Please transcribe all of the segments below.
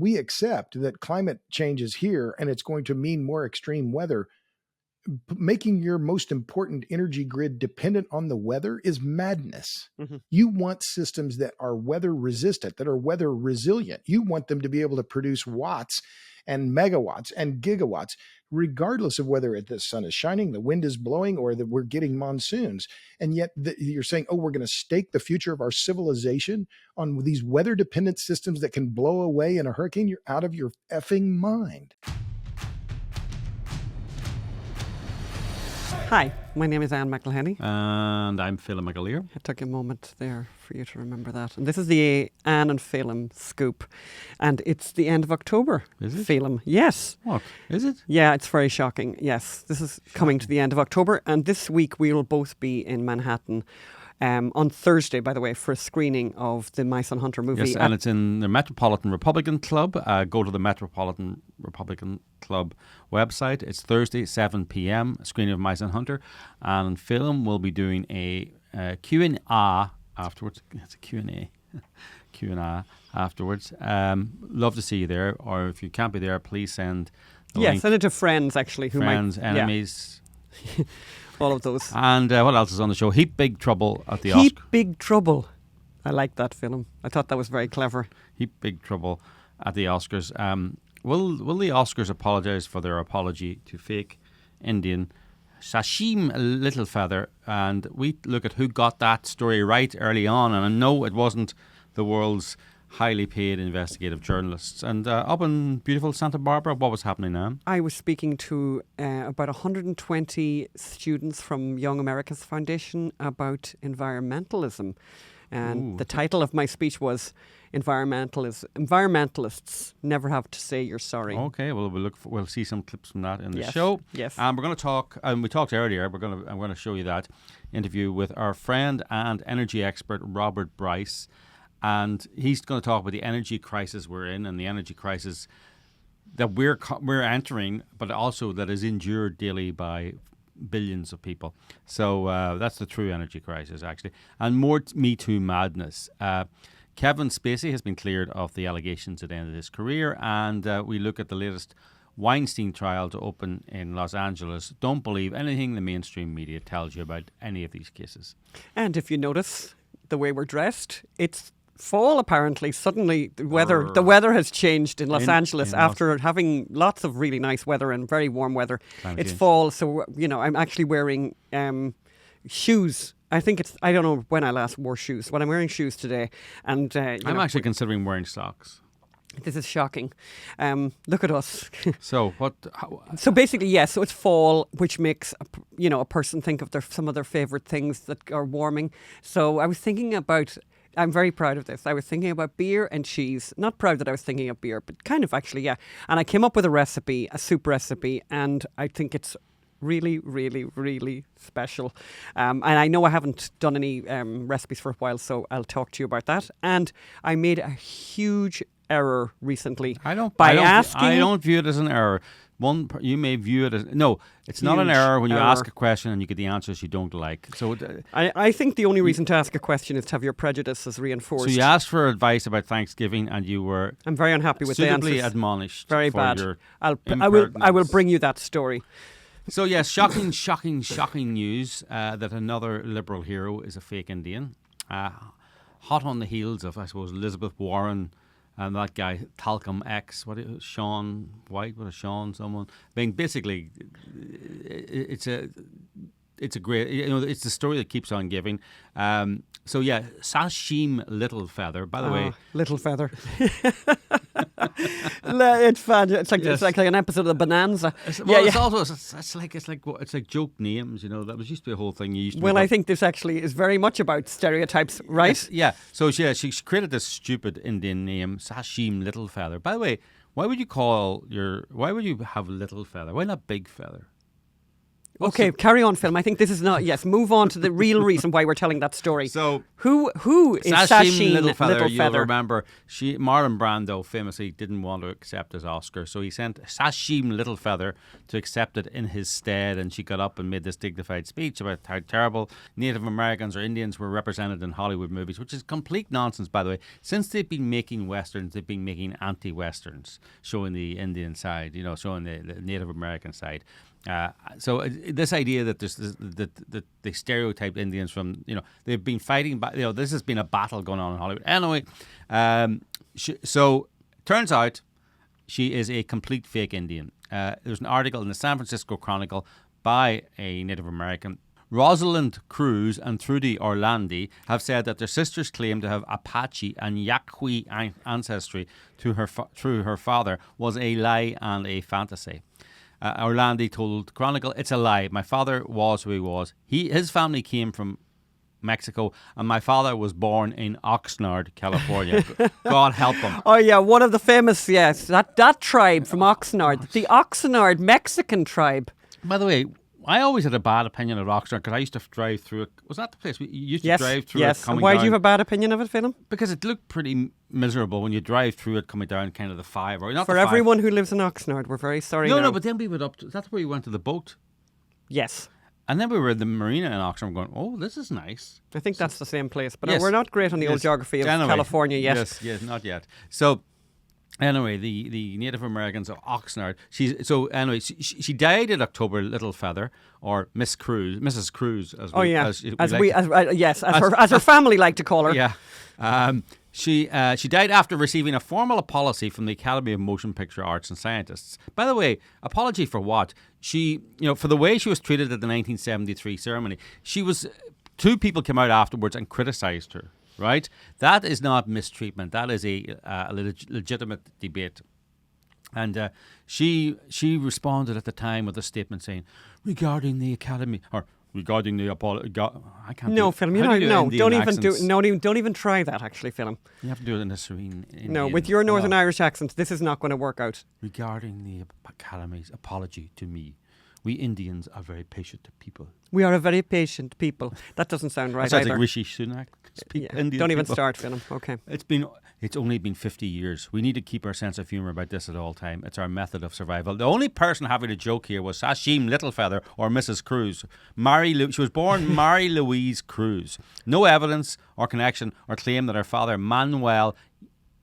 we accept that climate change is here and it's going to mean more extreme weather, making your most important energy grid dependent on the weather is madness. Mm-hmm. You want systems that are weather resistant, that are weather resilient. You want them to be able to produce watts and megawatts and gigawatts, regardless of whether the sun is shining, the wind is blowing, or that we're getting monsoons. And yet you're saying, oh, we're going to stake the future of our civilization on these weather dependent systems that can blow away in a hurricane. You're out of your effing mind. Hi, my name is Anne McElhenney. And I'm Phelim McAleer. It took a moment there for you to remember that. And this is the Anne and Phelim scoop. And it's the end of October. Is it? Phelim. Yes. What? Is it? Yeah, it's very shocking. Yes, this is coming to the end of October. And this week we will both be in Manhattan on Thursday, by the way, for a screening of the Mice and Hunter movie. Yes, and it's in the Metropolitan Republican Club. Go to the Metropolitan Republican Club website. It's Thursday, 7 p.m, a screening of Mice and Hunter. And Phelim will be doing a Q&A afterwards. It's a Q&A. Q&A afterwards. Love to see you there. Or if you can't be there, please send the link. Send it to friends, actually. Friends, enemies. Yeah. All of those. And what else is on the show? Heap Big Trouble at the Oscars. Heap Big Trouble. I like that film. I thought that was very clever. Heap Big Trouble at the Oscars. Will the Oscars apologise for their apology to fake Indian Sacheen Littlefeather? And we look at who got that story right early on. And I know it wasn't the world's highly paid investigative journalists. And up in beautiful Santa Barbara, what was happening now? I was speaking to about 120 students from Young America's Foundation about environmentalism. And the title of my speech was Environmentalists Never Have to Say You're Sorry. Okay, well, we'll see some clips from that in the show. Yes. And we're going to talk, and we talked earlier, I'm going to show you that interview with our friend and energy expert, Robert Bryce. And he's going to talk about the energy crisis we're in and the energy crisis that we're entering, but also that is endured daily by billions of people. So that's the true energy crisis, actually. And more Me Too madness. Kevin Spacey has been cleared of the allegations at the end of his career. And we look at the latest Weinstein trial to open in Los Angeles. Don't believe anything the mainstream media tells you about any of these cases. And if you notice the way we're dressed, it's fall, apparently. Suddenly the weather has changed in Los Angeles after having lots of really nice weather and very warm weather. It's fall, so I'm actually wearing shoes. I don't know when I last wore shoes, but I'm wearing shoes today. And I'm actually considering wearing socks. This is shocking. Look at us. So what? So basically, yes. So it's fall, which makes a person think of some of their favourite things that are warming. So I was thinking about. I'm very proud of this. I was thinking about beer and cheese. Not proud that I was thinking of beer, but kind of actually, yeah. And I came up with a soup recipe, and I think it's really, really, really special. And I know I haven't done any recipes for a while, so I'll talk to you about that. And I made a huge error recently. I don't view it as an error. You may view it as it's not an error when you ask a question and you get the answers you don't like. So I think the only reason to ask a question is to have your prejudices reinforced. So you asked for advice about Thanksgiving and you were I'm very unhappy with the answers. Suitably admonished. Very for bad. Your I will bring you that story. So yes, shocking news that another Liberal hero is a fake Indian. Hot on the heels of, I suppose, Elizabeth Warren and that guy, Talcum X, Sean White, someone. Being basically, it's a great, it's the story that keeps on giving. So yeah, Sacheen Littlefeather, by the way. Littlefeather. It's fun. It's like an episode of the Bonanza. It's like joke names, That was used to be a whole thing. I think this actually is very much about stereotypes, right? Yeah. So she created this stupid Indian name, Sacheen Littlefeather. By the way, why would you have Littlefeather? Why not Big Feather? Okay, carry on, film. I think this is not. Yes, move on to the real reason why we're telling that story. So who is Sacheen Littlefeather? You'll remember Marlon Brando famously didn't want to accept his Oscar, so he sent Sacheen Littlefeather to accept it in his stead, and she got up and made this dignified speech about how terrible Native Americans or Indians were represented in Hollywood movies, which is complete nonsense, by the way. Since they've been making westerns, they've been making anti-westerns, showing the Indian side, showing the Native American side. So this idea that there's that they stereotyped Indians from, they've been fighting, this has been a battle going on in Hollywood. Anyway, so turns out she is a complete fake Indian. There's an article in the San Francisco Chronicle by a Native American. Rosalind Cruz and Trudy Orlandi have said that their sisters claim to have Apache and Yaqui ancestry through her father was a lie and a fantasy. Orlandi told Chronicle, "It's a lie. My father was who he was. His family came from Mexico, and my father was born in Oxnard, California." God help him. Oh yeah, one of the famous, yes, that tribe from Oxnard, the Oxnard Mexican tribe. By the way, I always had a bad opinion of Oxnard because I used to drive through it. Was that the place? You used to drive through it coming down. Why do you have a bad opinion of it, Phelim? Because it looked pretty miserable when you drive through it coming down kind of the 5. Or not For the 5. everyone who lives in Oxnard, we're very sorry. No, but then we went up to, that's where we went to the boat. Yes. And then we were in the marina in Oxnard going, oh, this is nice. I think that's the same place. But yes. we're not great on the old geography of California yet. Yes, not yet. So anyway, the Native Americans of Oxnard. She died in October. Littlefeather, or Mrs. Cruz, as her family like to call her. Yeah. She died after receiving a formal apology from the Academy of Motion Picture Arts and Scientists. By the way, apology for what? She, for the way she was treated at the 1973 ceremony. Two people came out afterwards and criticised her. Right? That is not mistreatment. That is a legitimate debate. And she responded at the time with a statement saying, regarding the Academy, or regarding the apology. I can't. No, Phelim. Don't even try that. Actually, Phelim. You have to do it in a serene Indian. No, with your Northern Irish accent, this is not going to work out. Regarding the Academy's apology to me. We Indians are very patient people. We are a very patient people. That doesn't sound right sounds either. like Rishi Sunak. Don't even start, Phelim. Okay. It's only been 50 years. We need to keep our sense of humour about this at all time. It's our method of survival. The only person having a joke here was Sacheen Littlefeather, or Mrs. Cruz. She was born Mary Louise Cruz. No evidence or connection or claim that her father Manuel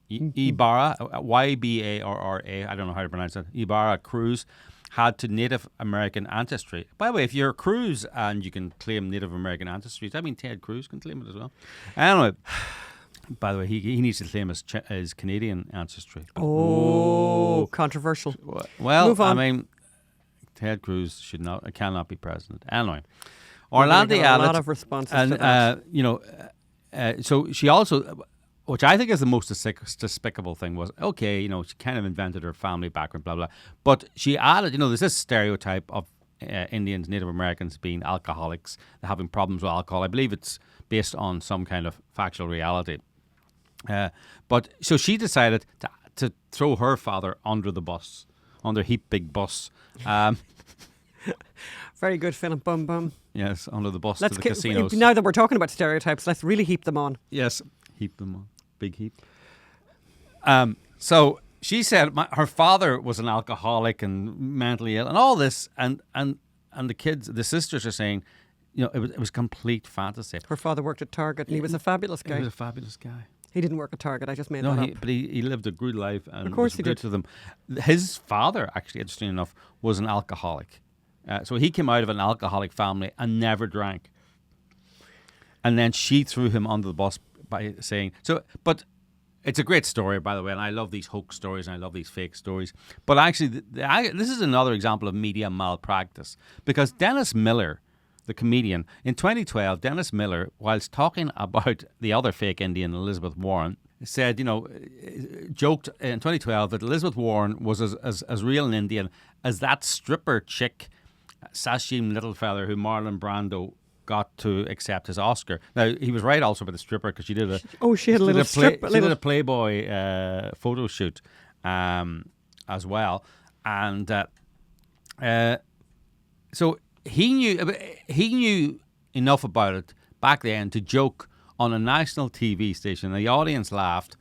Ibarra, Y-B-A-R-R-A, I don't know how to pronounce it, Ibarra Cruz, had to Native American ancestry. By the way, if you're a Cruz and you can claim Native American ancestry, I mean Ted Cruz can claim it as well. Anyway, by the way, he needs to claim his Canadian ancestry. Controversial. Well, move on. I mean, Ted Cruz cannot be president. Anyway, Orlandi added a lot of responses to that. So she also, which I think is the most despicable thing, was, she kind of invented her family background, blah, blah. But she added, there's this stereotype of Indians, Native Americans being alcoholics, having problems with alcohol. I believe it's based on some kind of factual reality. But so she decided to throw her father under the bus, under heap big bus. Very good, Phelim. Bum bum. Yes, under the bus to the casinos. Now that we're talking about stereotypes, let's really heap them on. Yes, heap them on. Big heap. So she said her father was an alcoholic and mentally ill and all this, and the sisters are saying, it was complete fantasy. Her father worked at Target and he was a fabulous guy. He was a fabulous guy. He didn't work at Target, I just made that up. But he lived a good life and of course was he good did. to them. His father, actually, interesting enough, was an alcoholic. So he came out of an alcoholic family and never drank. And then she threw him under the bus by saying so. But it's a great story, by the way, and I love these hoax stories and I love these fake stories. But actually, this is another example of media malpractice, because Dennis Miller, the comedian, in 2012, Dennis Miller, whilst talking about the other fake Indian, Elizabeth Warren, said, joked in 2012 that Elizabeth Warren was as real an Indian as that stripper chick, Sacheen Littlefeather, who Marlon Brando got to accept his Oscar. Now, he was right also about the stripper, because she did a... Oh, she had a little strip. She did a Playboy photo shoot as well. And so he knew enough about it back then to joke on a national TV station. The audience laughed,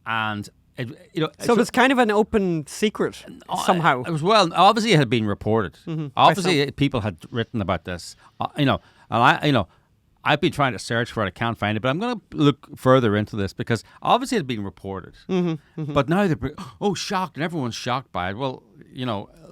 and so it was kind of an open secret somehow. It was, well, obviously it had been reported. Obviously, people had written about this. And I've been trying to search for it. I can't find it, but I'm going to look further into this because obviously it had been reported. But now they're shocked, and everyone's shocked by it. Well,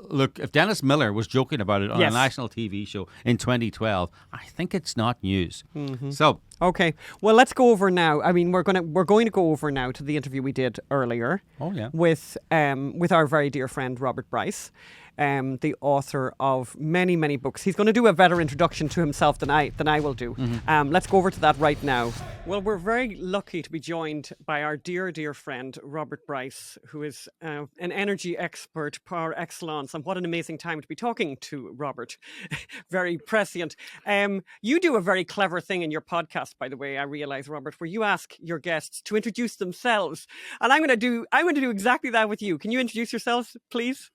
look, if Dennis Miller was joking about it on a national TV show in 2012, I think it's not news. So. Okay, well, let's go over now. I mean, we're going to go over now to the interview we did earlier. Oh yeah. With our very dear friend Robert Bryce, the author of many, many books. He's going to do a better introduction to himself than I will do. Let's go over to that right now. Well, we're very lucky to be joined by our dear, dear friend Robert Bryce, who is an energy expert par excellence. And what an amazing time to be talking to Robert. Very prescient. You do a very clever thing in your podcast, by the way, I realize, Robert, where you ask your guests to introduce themselves. And I'm going to do exactly that with you. Can you introduce yourselves, please?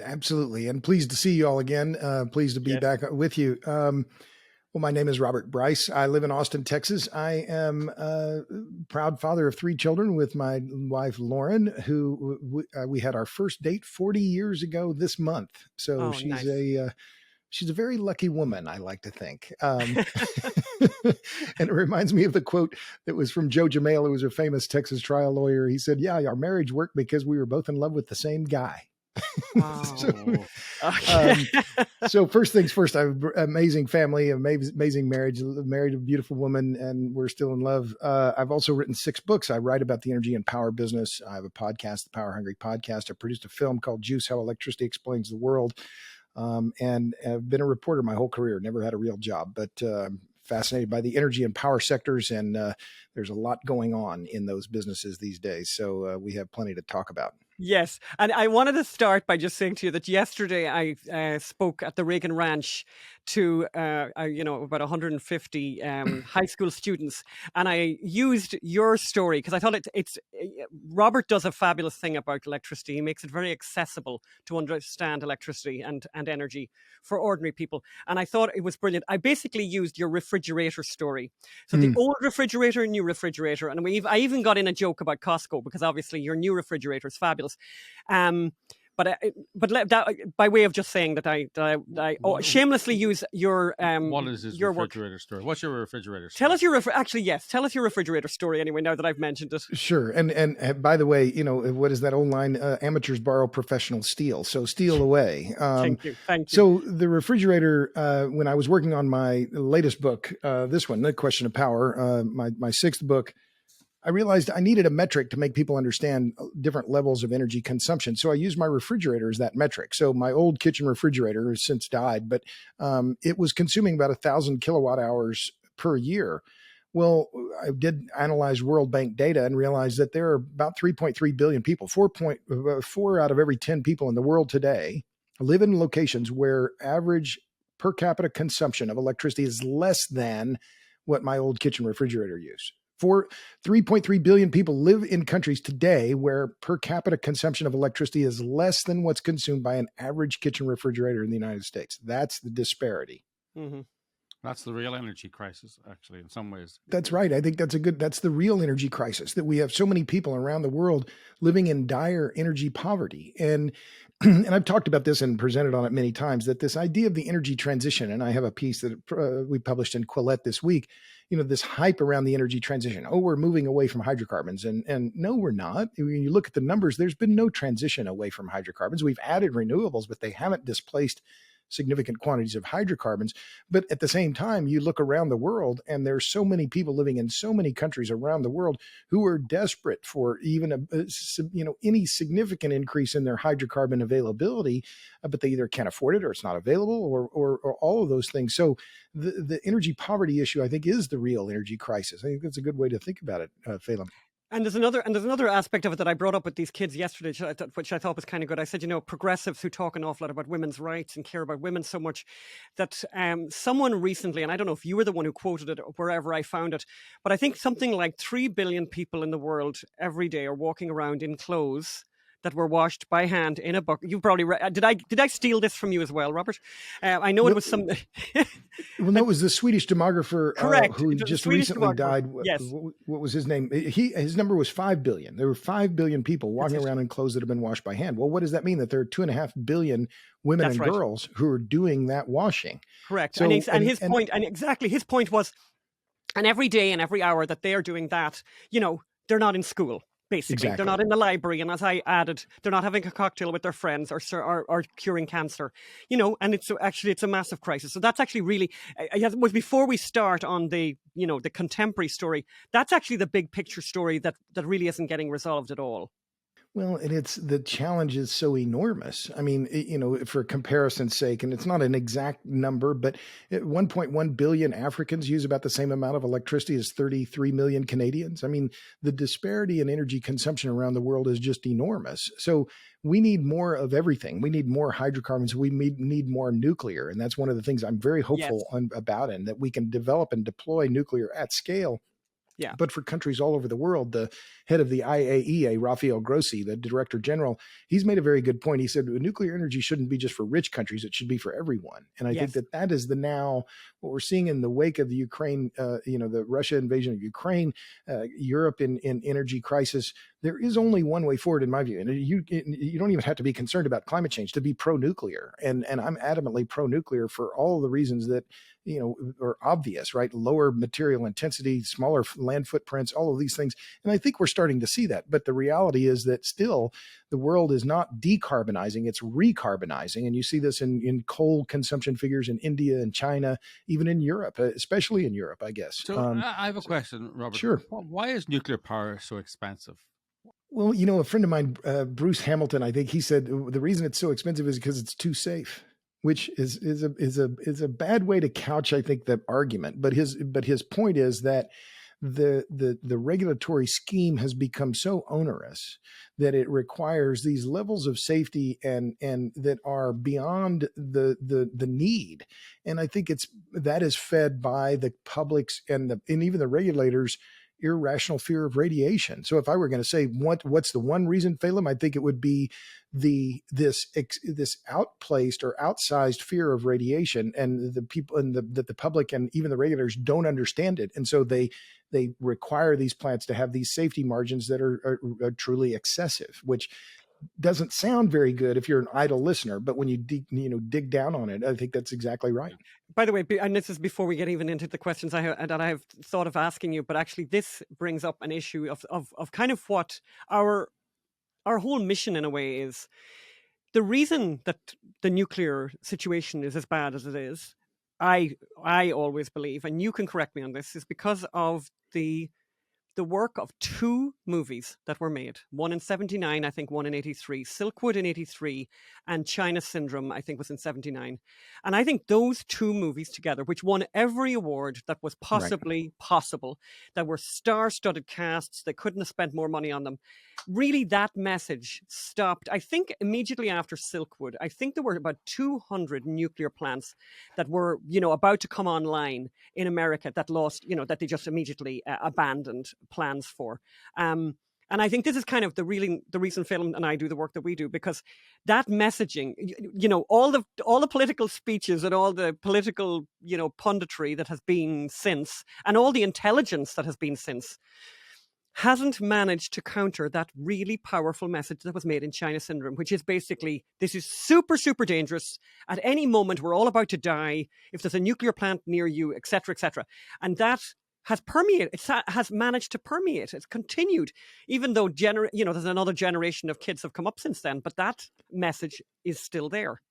Absolutely. And pleased to see you all again. Pleased to be back with you. Well, my name is Robert Bryce. I live in Austin, Texas. I am a proud father of 3 children with my wife, Lauren, who we had our first date 40 years ago this month. So she's nice. She's a very lucky woman, I like to think. And it reminds me of the quote that was from Joe Jamail, who was a famous Texas trial lawyer. He said, "Yeah, our marriage worked because we were both in love with the same guy." Wow. So first things first, I have an amazing family, amazing marriage, married a beautiful woman, and we're still in love. I've also written 6 books. I write about the energy and power business. I have a podcast, the Power Hungry Podcast. I produced a film called Juice, How Electricity Explains the World. And I've been a reporter my whole career, never had a real job, but fascinated by the energy and power sectors. And there's a lot going on in those businesses these days. So we have plenty to talk about. Yes. And I wanted to start by just saying to you that yesterday I spoke at the Reagan Ranch to, about 150 high school students. And I used your story because I thought Robert does a fabulous thing about electricity. He makes it very accessible to understand electricity and energy for ordinary people. And I thought it was brilliant. I basically used your refrigerator story. So the old refrigerator, new refrigerator. And I even got in a joke about Costco because obviously your new refrigerator is fabulous. But that, by way of just saying that I shamelessly use your what is his your refrigerator story? What's your refrigerator story? Tell us your tell us your refrigerator story anyway. Now that I've mentioned it, sure. And by the way, what is that old line? Amateurs borrow, professional steal. So steal away. Thank you. So the refrigerator. When I was working on my latest book, this one, The Question of Power, my 6th book, I realized I needed a metric to make people understand different levels of energy consumption. So I used my refrigerator as that metric. So my old kitchen refrigerator has since died, but it was consuming about 1,000 kilowatt hours per year. Well, I did analyze World Bank data and realized that there are about 3.3 billion people, 4 out of every 10 people in the world today live in locations where average per capita consumption of electricity is less than what my old kitchen refrigerator used. 3.3 billion people live in countries today where per capita consumption of electricity is less than what's consumed by an average kitchen refrigerator in the United States. That's the disparity. Mm-hmm. That's the real energy crisis, actually, in some ways. That's right. I think that's the real energy crisis, that we have so many people around the world living in dire energy poverty. And I've talked about this and presented on it many times, that this idea of the energy transition, and I have a piece that we published in Quillette this week, this hype around the energy transition. Oh, we're moving away from hydrocarbons. And no, we're not. When you look at the numbers, there's been no transition away from hydrocarbons. We've added renewables, but they haven't displaced significant quantities of hydrocarbons. But at the same time, you look around the world and there's so many people living in so many countries around the world who are desperate for even any significant increase in their hydrocarbon availability, but they either can't afford it or it's not available or all of those things. So the energy poverty issue, I think, is the real energy crisis. I think that's a good way to think about it, Phelan. And there's another aspect of it that I brought up with these kids yesterday, which I thought was kind of good. I said, progressives who talk an awful lot about women's rights and care about women so much, that someone recently, and I don't know if you were the one who quoted it or wherever I found it, but I think something like 3 billion people in the world every day are walking around in clothes that were washed by hand in a bucket. You probably did I steal this from you as well, Robert? I know it was some. Well, no, it was the Swedish demographer Correct. who just recently died. Yes. What was his name? His number was 5 billion. There were 5 billion people walking around in clothes that have been washed by hand. Well, what does that mean? That there are 2.5 billion women and girls who are doing that washing. Correct. So, and his point, and exactly his point was, and every day and every hour that they are doing that, they're not in school. Basically, exactly. They're not in the library, and as I added, they're not having a cocktail with their friends or curing cancer, And it's a massive crisis. So that's actually really, before we start on the the contemporary story, that's actually the big picture story that really isn't getting resolved at all. Well, and the challenge is so enormous. I mean, for comparison's sake, and it's not an exact number, but 1.1 billion Africans use about the same amount of electricity as 33 million Canadians. I mean, the disparity in energy consumption around the world is just enormous. So we need more of everything. We need more hydrocarbons. We need more nuclear. And that's one of the things I'm very hopeful about, and that we can develop and deploy nuclear at scale. Yeah. But for countries all over the world, the head of the IAEA, Rafael Grossi, the director general, he's made a very good point. He said nuclear energy shouldn't be just for rich countries. It should be for everyone. And I think that is what we're seeing in the wake of the Ukraine, the Russia invasion of Ukraine, Europe in energy crisis. There is only one way forward, in my view. And you don't even have to be concerned about climate change to be pro-nuclear. And I'm adamantly pro-nuclear for all the reasons that, are obvious, right? Lower material intensity, smaller land footprints, all of these things. And I think we're starting to see that. But the reality is that still the world is not decarbonizing, it's recarbonizing. And you see this in coal consumption figures in India and China, even in Europe, especially in Europe, I guess. So I have a question, Robert. Sure. Why is nuclear power so expensive? Well, a friend of mine, Bruce Hamilton, I think he said the reason it's so expensive is because it's too safe, which is a bad way to couch, I think, the argument. But his point is that the regulatory scheme has become so onerous that it requires these levels of safety and that are beyond the need. And I think that is fed by the public's and even the regulators' irrational fear of radiation. So if I were going to say what's the one reason, Phelim, I think it would be this outplaced or outsized fear of radiation, and the people and the public and even the regulators don't understand it, and so they require these plants to have these safety margins that are truly excessive, which doesn't sound very good if you're an idle listener, but when you dig down on it, I think that's exactly right. By the way, and this is before we get even into the questions that I have thought of asking you, but actually this brings up an issue of kind of what our whole mission in a way is. The reason that the nuclear situation is as bad as it is, I always believe, and you can correct me on this, is because of the work of two movies that were made. One in 79, I think one in 83, Silkwood in 83, and China Syndrome, I think was in 79. And I think those two movies together, which won every award that was possibly possible, that were star-studded casts, they couldn't have spent more money on them. Really, that message stopped. I think immediately after Silkwood, I think there were about 200 nuclear plants that were, about to come online in America that lost, that they just immediately abandoned plans for. And I think this is kind of the reason Phelim and I do the work that we do, because that messaging, all the political speeches and all the political, punditry that has been since, and all the intelligence that has been since, hasn't managed to counter that really powerful message that was made in China Syndrome, which is basically, this is super, super dangerous. At any moment, we're all about to die. If there's a nuclear plant near you, et cetera, et cetera. And that has permeated. It has managed to permeate. It's continued, even though there's another generation of kids have come up since then. But that message is still there.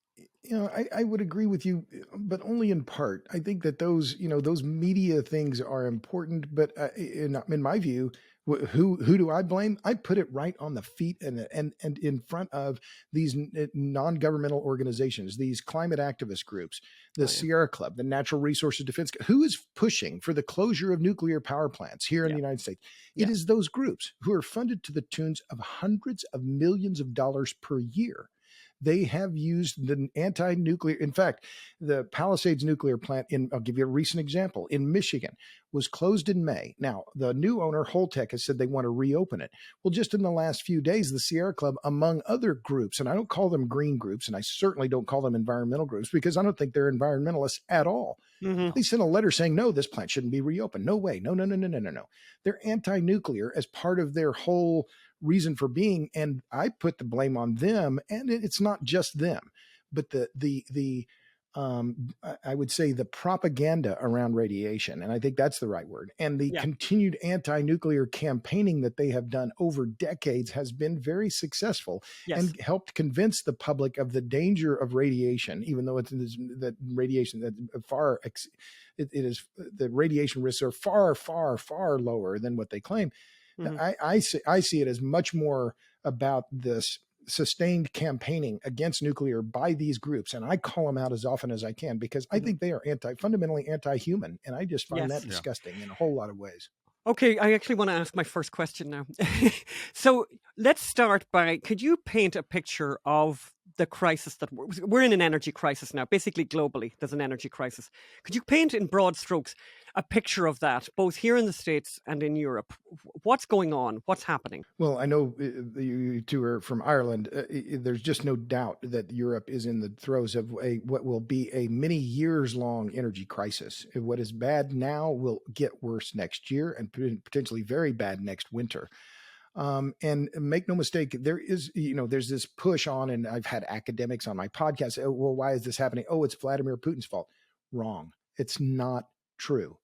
I would agree with you, but only in part. I think that those media things are important, but in my view, who do I blame? I put it right on the feet and in front of these non-governmental organizations, these climate activist groups, the Sierra Club, the Natural Resources Defense. Who is pushing for the closure of nuclear power plants here in the United States? It is those groups who are funded to the tunes of hundreds of millions of dollars per year. They have used the anti-nuclear. In fact, the Palisades nuclear plant I'll give you a recent example, in Michigan was closed in May. Now, the new owner, Holtec, has said they want to reopen it. Well, just in the last few days, the Sierra Club, among other groups, and I don't call them green groups, and I certainly don't call them environmental groups because I don't think they're environmentalists at all. They sent a letter saying, no, this plant shouldn't be reopened. No way. No. They're anti-nuclear as part of their whole reason for being. And I put the blame on them. And it's not just them, but I would say the propaganda around radiation, and I think that's the right word, and the continued anti-nuclear campaigning that they have done over decades has been very successful and helped convince the public of the danger of radiation, even though that radiation that the radiation risks are far, far, far lower than what they claim. I see it as much more about this sustained campaigning against nuclear by these groups, and I call them out as often as I can because I think they are fundamentally anti-human, and I just find that disgusting in a whole lot of ways. Okay, I actually want to ask my first question now. So let's start by, could you paint a picture of the crisis that we're in? An energy crisis now, basically globally, there's an energy crisis. Could you paint in broad strokes a picture of that, both here in the States and in Europe? What's going on? What's happening? Well, I know you two are from Ireland. There's just no doubt that Europe is in the throes of what will be a many years long energy crisis. What is bad now will get worse next year and potentially very bad next winter. And make no mistake, there's this push on, and I've had academics on my podcast. Oh, well, why is this happening? Oh, it's Vladimir Putin's fault. Wrong. It's not true.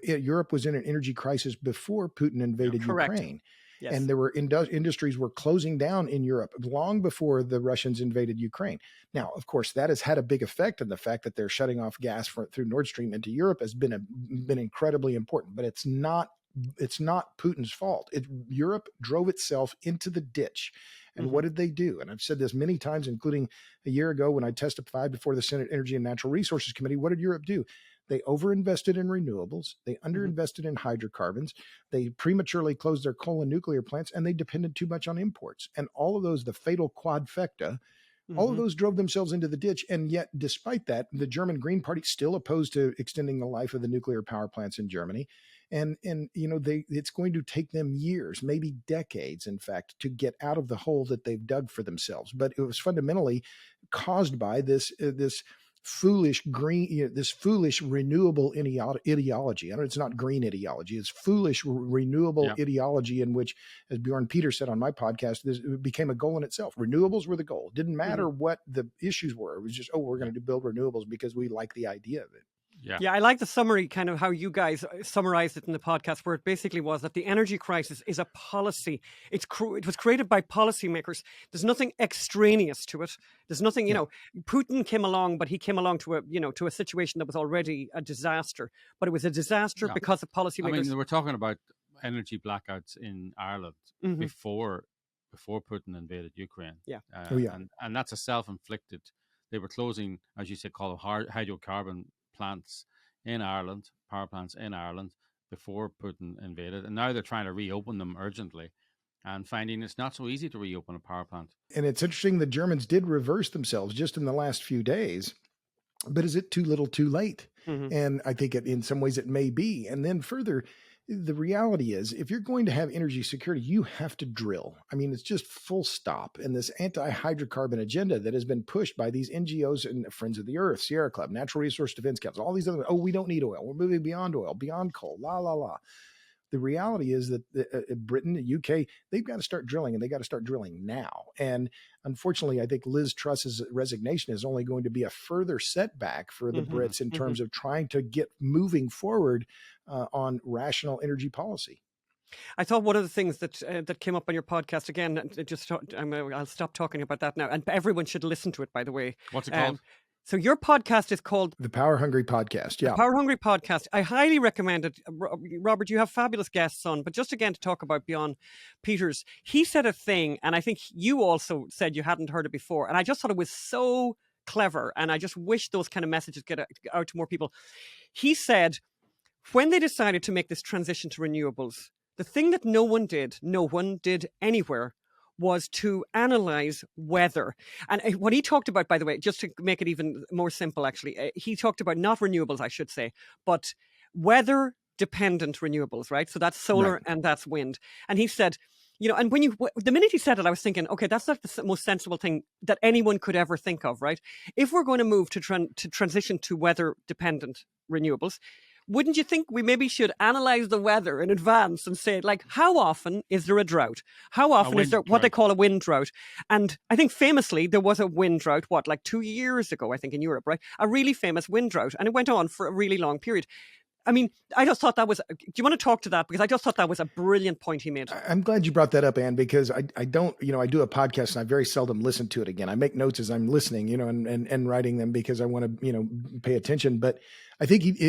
Europe was in an energy crisis before Putin invaded Ukraine. Yes. And there were industries were closing down in Europe long before the Russians invaded Ukraine. Now, of course, that has had a big effect, and the fact that they're shutting off gas through Nord Stream into Europe has been incredibly important. But it's not Putin's fault. Europe drove itself into the ditch. And what did they do? And I've said this many times, including a year ago when I testified before the Senate Energy and Natural Resources Committee. What did Europe do? They overinvested in renewables. They underinvested in hydrocarbons. They prematurely closed their coal and nuclear plants, and they depended too much on imports. And all of those, the fatal quadfecta, all of those drove themselves into the ditch. And yet, despite that, the German Green Party still opposed to extending the life of the nuclear power plants in Germany. And it's going to take them years, maybe decades, in fact, to get out of the hole that they've dug for themselves. But it was fundamentally caused by this foolish renewable ideology. I know it's not green ideology. It's foolish renewable ideology in which, as Bjorn Peter said on my podcast, it became a goal in itself. Renewables were the goal. It didn't matter what the issues were. It was just, we're going to build renewables because we like the idea of it. Yeah, I like the summary, kind of how you guys summarized it in the podcast, where it basically was that the energy crisis is a policy. It was created by policymakers. There's nothing extraneous to it. There's nothing, Putin came along, but he came along to a situation that was already a disaster. But it was a disaster because of policymakers. I mean, we're talking about energy blackouts in Ireland before Putin invaded Ukraine. Yeah. And that's a self-inflicted. They were closing, as you said, called hydrocarbon plants in Ireland, power plants in Ireland, before Putin invaded. And now they're trying to reopen them urgently and finding it's not so easy to reopen a power plant. And it's interesting, the Germans did reverse themselves just in the last few days. But is it too little too late? And I think in some ways it may be. And then further, the reality is, if you're going to have energy security, you have to drill. I mean, it's just full stop. And this anti-hydrocarbon agenda that has been pushed by these NGOs and Friends of the Earth, Sierra Club, Natural Resource Defense Council, all these other, we don't need oil. We're moving beyond oil, beyond coal, la, la, la. The reality is that Britain, the UK, they've got to start drilling, and they got to start drilling now. And unfortunately, I think Liz Truss's resignation is only going to be a further setback for the Brits in terms of trying to get moving forward on rational energy policy. I thought one of the things that came up on your podcast, again, I'll stop talking about that now, and everyone should listen to it, by the way. What's it called? So your podcast is called The Power Hungry Podcast. Yeah. The Power Hungry Podcast. I highly recommend it. Robert, you have fabulous guests on, but just again to talk about Bjorn Peters, he said a thing, and I think you also said you hadn't heard it before, and I just thought it was so clever, and I just wish those kind of messages get out to more people. He said, when they decided to make this transition to renewables, the thing that no one did anywhere, was to analyze weather. And what he talked about, by the way, just to make it even more simple, actually, he talked about not renewables, I should say, but weather dependent renewables, right? So that's solar Right. and that's wind. And he said, and the minute he said it, I was thinking, okay, that's not the most sensible thing that anyone could ever think of, right? If we're going to move to transition to weather dependent renewables, wouldn't you think we maybe should analyze the weather in advance and say, like, how often is there a drought? How often is there what they call a wind drought? And I think famously there was a wind drought, like 2 years ago, I think, in Europe, right? A really famous wind drought. And it went on for a really long period. I mean, I just thought that was, do you want to talk to that? Because I just thought that was a brilliant point he made. I'm glad you brought that up, Anne, because I don't, I do a podcast and I very seldom listen to it again. I make notes as I'm listening, and writing them because I want to, pay attention. But I think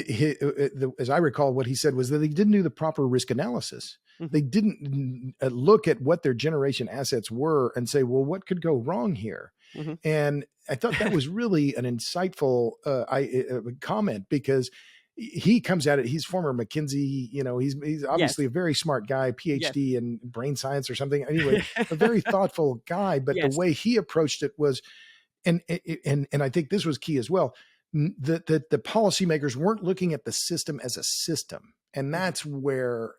as I recall, what he said was that they didn't do the proper risk analysis. Mm-hmm. They didn't look at what their generation assets were and say, well, what could go wrong here? Mm-hmm. And I thought that was really an insightful comment, because he comes at it. He's former McKinsey, he's obviously a very smart guy, PhD in brain science or something. Anyway, a very thoughtful guy, but the way he approached it was, and I think this was key as well, that the policymakers weren't looking at the system as a system. And that's where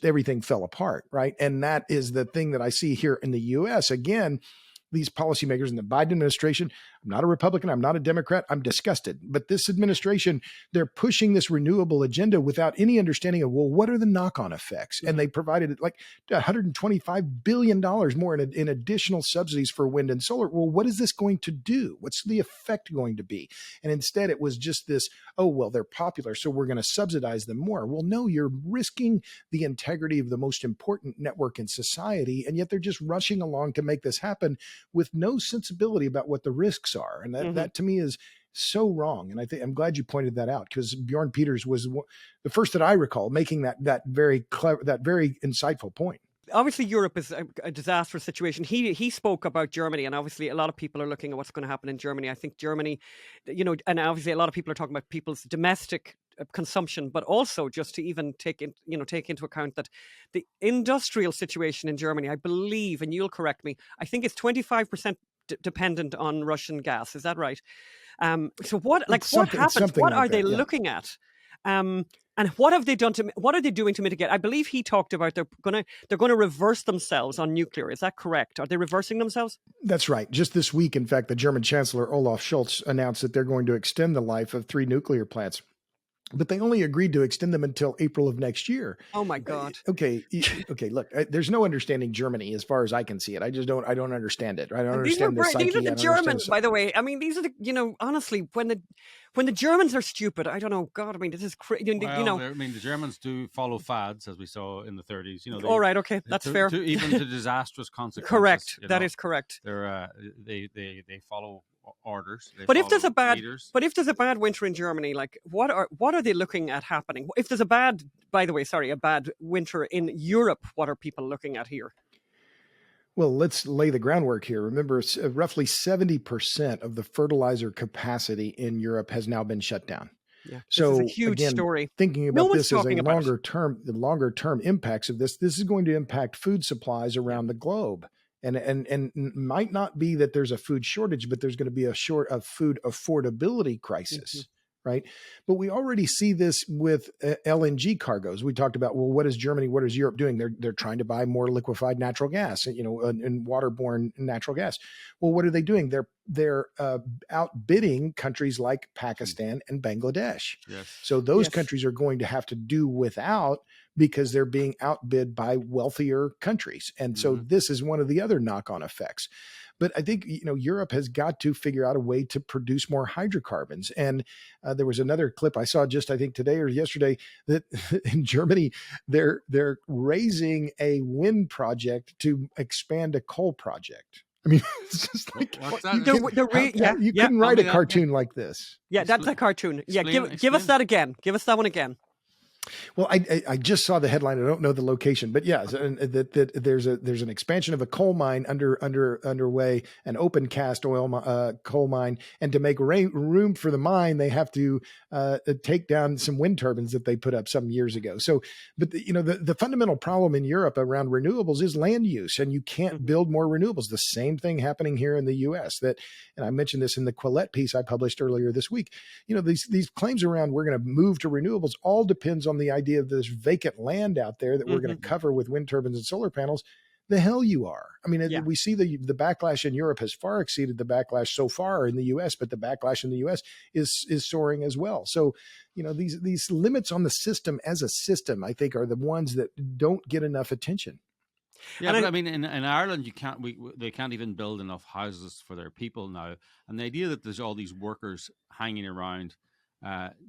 everything fell apart. Right. And that is the thing that I see here in the US. Again, these policymakers in the Biden administration, I'm not a Republican, I'm not a Democrat, I'm disgusted. But this administration, they're pushing this renewable agenda without any understanding of, well, what are the knock-on effects? Mm-hmm. And they provided like $125 billion more in additional subsidies for wind and solar. Well, what is this going to do? What's the effect going to be? And instead it was just this, oh, well, they're popular, so we're going to subsidize them more. Well, no, you're risking the integrity of the most important network in society, and yet they're just rushing along to make this happen with no sensibility about what the risks are. And that to me is so wrong. And I'm glad you pointed that out, because Bjorn Peters was the first that I recall making that very clever, that very insightful point. Obviously, Europe is a disastrous situation. He spoke about Germany, and obviously a lot of people are looking at what's going to happen in Germany. I think Germany, and obviously a lot of people are talking about people's domestic consumption, but also just to even take into account that the industrial situation in Germany, I believe, and you'll correct me, I think it's 25% dependent on Russian gas. Is that right? So what happens? What are they looking at? And what have they done what are they doing to mitigate? I believe he talked about they're going to reverse themselves on nuclear. Is that correct? Are they reversing themselves? That's right. Just this week, in fact, the German Chancellor Olaf Scholz announced that they're going to extend the life of 3 nuclear plants. But they only agreed to extend them until April of next year. Oh my God. Okay. Look, there's no understanding Germany as far as I can see it. I don't understand it. I don't understand the psyche. These are the Germans, by the way. I mean, these are the, honestly, when the Germans are stupid, I don't know. God, I mean, this is crazy. I mean, the Germans do follow fads, as we saw in the 30s. All right. Okay. That's fair. Even to disastrous consequences. Correct. That is correct. They follow orders. But if there's a bad winter in Germany, like what are they looking at happening? If there's a bad winter in Europe, what are people looking at here? Well, let's lay the groundwork here. Remember, roughly 70% of the fertilizer capacity in Europe has now been shut down. Yeah, so this is a huge story. Thinking about this as the longer term impacts of this is going to impact food supplies around the globe. And might not be that there's a food shortage, but there's going to be a food affordability crisis, right? But we already see this with LNG cargoes. We talked about, well, what is Germany, what is Europe doing? They're trying to buy more liquefied natural gas, and waterborne natural gas. Well, what are they doing? They're outbidding countries like Pakistan and Bangladesh. Yes. So those countries are going to have to do without, because they're being outbid by wealthier countries. And so this is one of the other knock-on effects. But I think, Europe has got to figure out a way to produce more hydrocarbons. And there was another clip I saw just, I think today or yesterday, that in Germany, they're raising a wind project to expand a coal project. I mean, it's just like you couldn't write a cartoon like this. Yeah, that's a cartoon. Yeah, give us that again. Give us that one again. Well, I just saw the headline. I don't know the location, but yeah, that there's an expansion of a coal mine underway, an open cast coal mine, and to make room for the mine, they have to take down some wind turbines that they put up some years ago. So, but the fundamental problem in Europe around renewables is land use, and you can't build more renewables. The same thing happening here in the U.S. And I mentioned this in the Quillette piece I published earlier this week. These claims around we're going to move to renewables all depends on the idea of this vacant land out there that we're going to cover with wind turbines and solar panels. The hell you are. I mean, we see the backlash in Europe has far exceeded the backlash so far in the U.S., but the backlash in the U.S. is soaring as well. So, these limits on the system as a system, I think, are the ones that don't get enough attention. Yeah, but I mean, in Ireland, they can't even build enough houses for their people now. And the idea that there's all these workers hanging around,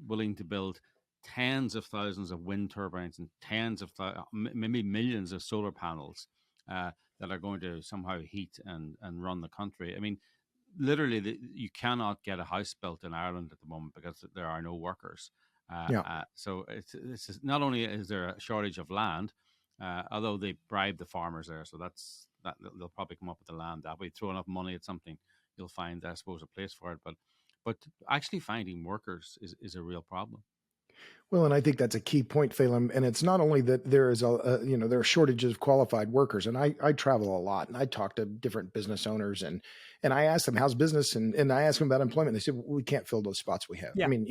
willing to build tens of thousands of wind turbines and maybe millions of solar panels that are going to somehow heat and run the country. I mean, literally, you cannot get a house built in Ireland at the moment because there are no workers. So it's not only is there a shortage of land, although they bribe the farmers there, so that they'll probably come up with the land that way. Throw enough money at something, you'll find, I suppose, a place for it. But actually finding workers is a real problem. Well, and I think that's a key point, Phelim. And it's not only that there is there are shortages of qualified workers. And I travel a lot, and I talk to different business owners, and I ask them, how's business? And I ask them about employment. They said, well, we can't fill those spots we have. Yeah. I mean,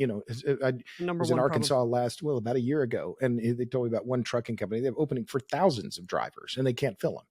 I was in Arkansas about a year ago, and they told me about one trucking company. They have opening for thousands of drivers, and they can't fill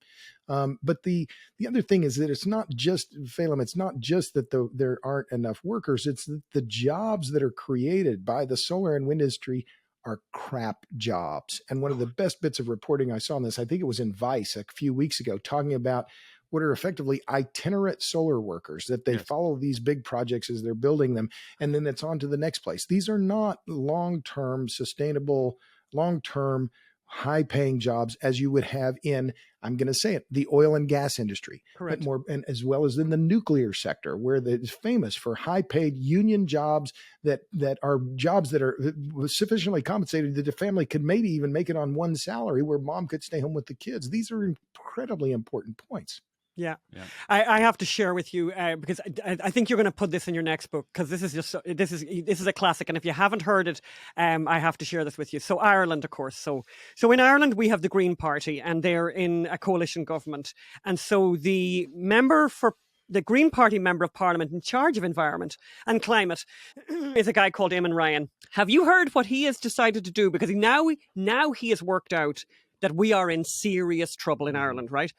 them. But the other thing is that it's not just, Phelim, it's not just that there aren't enough workers. It's that the jobs that are created by the solar and wind industry are crap jobs. And one of the best bits of reporting I saw on this, I think it was in Vice a few weeks ago, talking about what are effectively itinerant solar workers, that they follow these big projects as they're building them, and then it's on to the next place. These are not long-term, sustainable, long-term, high-paying jobs as you would have in, I'm going to say it, the oil and gas industry. Correct. But more, and as well as in the nuclear sector, where it's famous for high-paid union jobs that are jobs that are sufficiently compensated that the family could maybe even make it on one salary, where mom could stay home with the kids. These are incredibly important points. Yeah. I have to share with you because I think you're going to put this in your next book, because this is a classic, and if you haven't heard it, I have to share this with you. So Ireland, of course. So in Ireland we have the Green Party, and they're in a coalition government, and so the Green Party member of Parliament in charge of environment and climate is a guy called Eamon Ryan. Have you heard what he has decided to do? Because now he has worked out that we are in serious trouble in Ireland, right?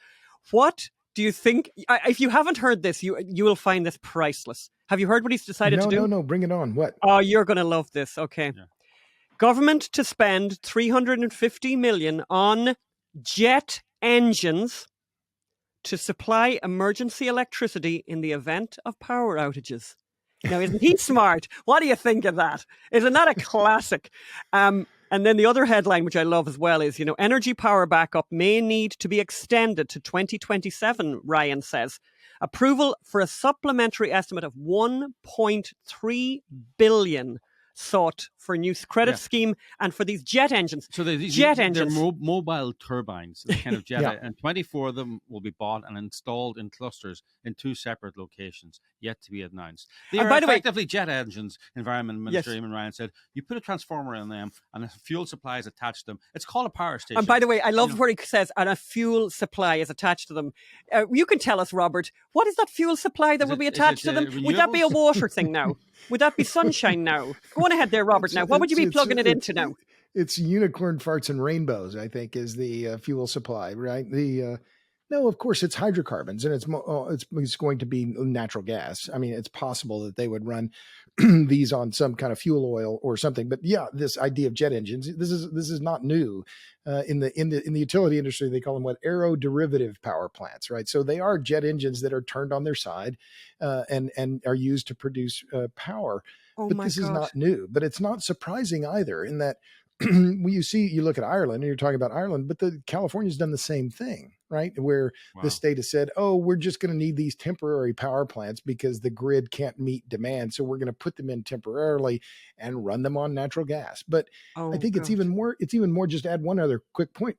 What do you think? If you haven't heard this, you will find this priceless. Have you heard what he's decided to do? No, bring it on. What? Oh, you're going to love this. Okay. Yeah. Government to spend 350 million on jet engines to supply emergency electricity in the event of power outages. Now, isn't he smart? What do you think of that? Isn't that a classic? And then the other headline, which I love as well, is, energy power backup may need to be extended to 2027, Ryan says. Approval for a supplementary estimate of 1.3 billion sought for a new credit scheme and for these jet engines. So they're mobile turbines, the kind of jet, and 24 of them will be bought and installed in clusters in 2 separate locations, yet to be announced. They are effectively jet engines. Environment Minister Eamon Ryan said, you put a transformer in them and a fuel supply is attached to them. It's called a power station. And by the way, I love where he says, and a fuel supply is attached to them. You can tell us, Robert, what is that fuel supply that will be attached to them? Renewables? Would that be a water thing now? Would that be sunshine now? Go on ahead there, Robert. Now, what would you be plugging it into now? It's unicorn farts and rainbows, I think, is the fuel supply, right? No, of course, it's hydrocarbons, and it's going to be natural gas. I mean, it's possible that they would run these on some kind of fuel oil or something. But yeah, this idea of jet engines, this is not new. In the utility industry, they call them aeroderivative power plants, right? So they are jet engines that are turned on their side and are used to produce power. But this is not new. But it's not surprising either, in that you look at Ireland and you're talking about Ireland, but California's done the same thing, right? Where the state has said, oh, we're just going to need these temporary power plants because the grid can't meet demand. So we're going to put them in temporarily and run them on natural gas. But I think it's even more, just to add one other quick point.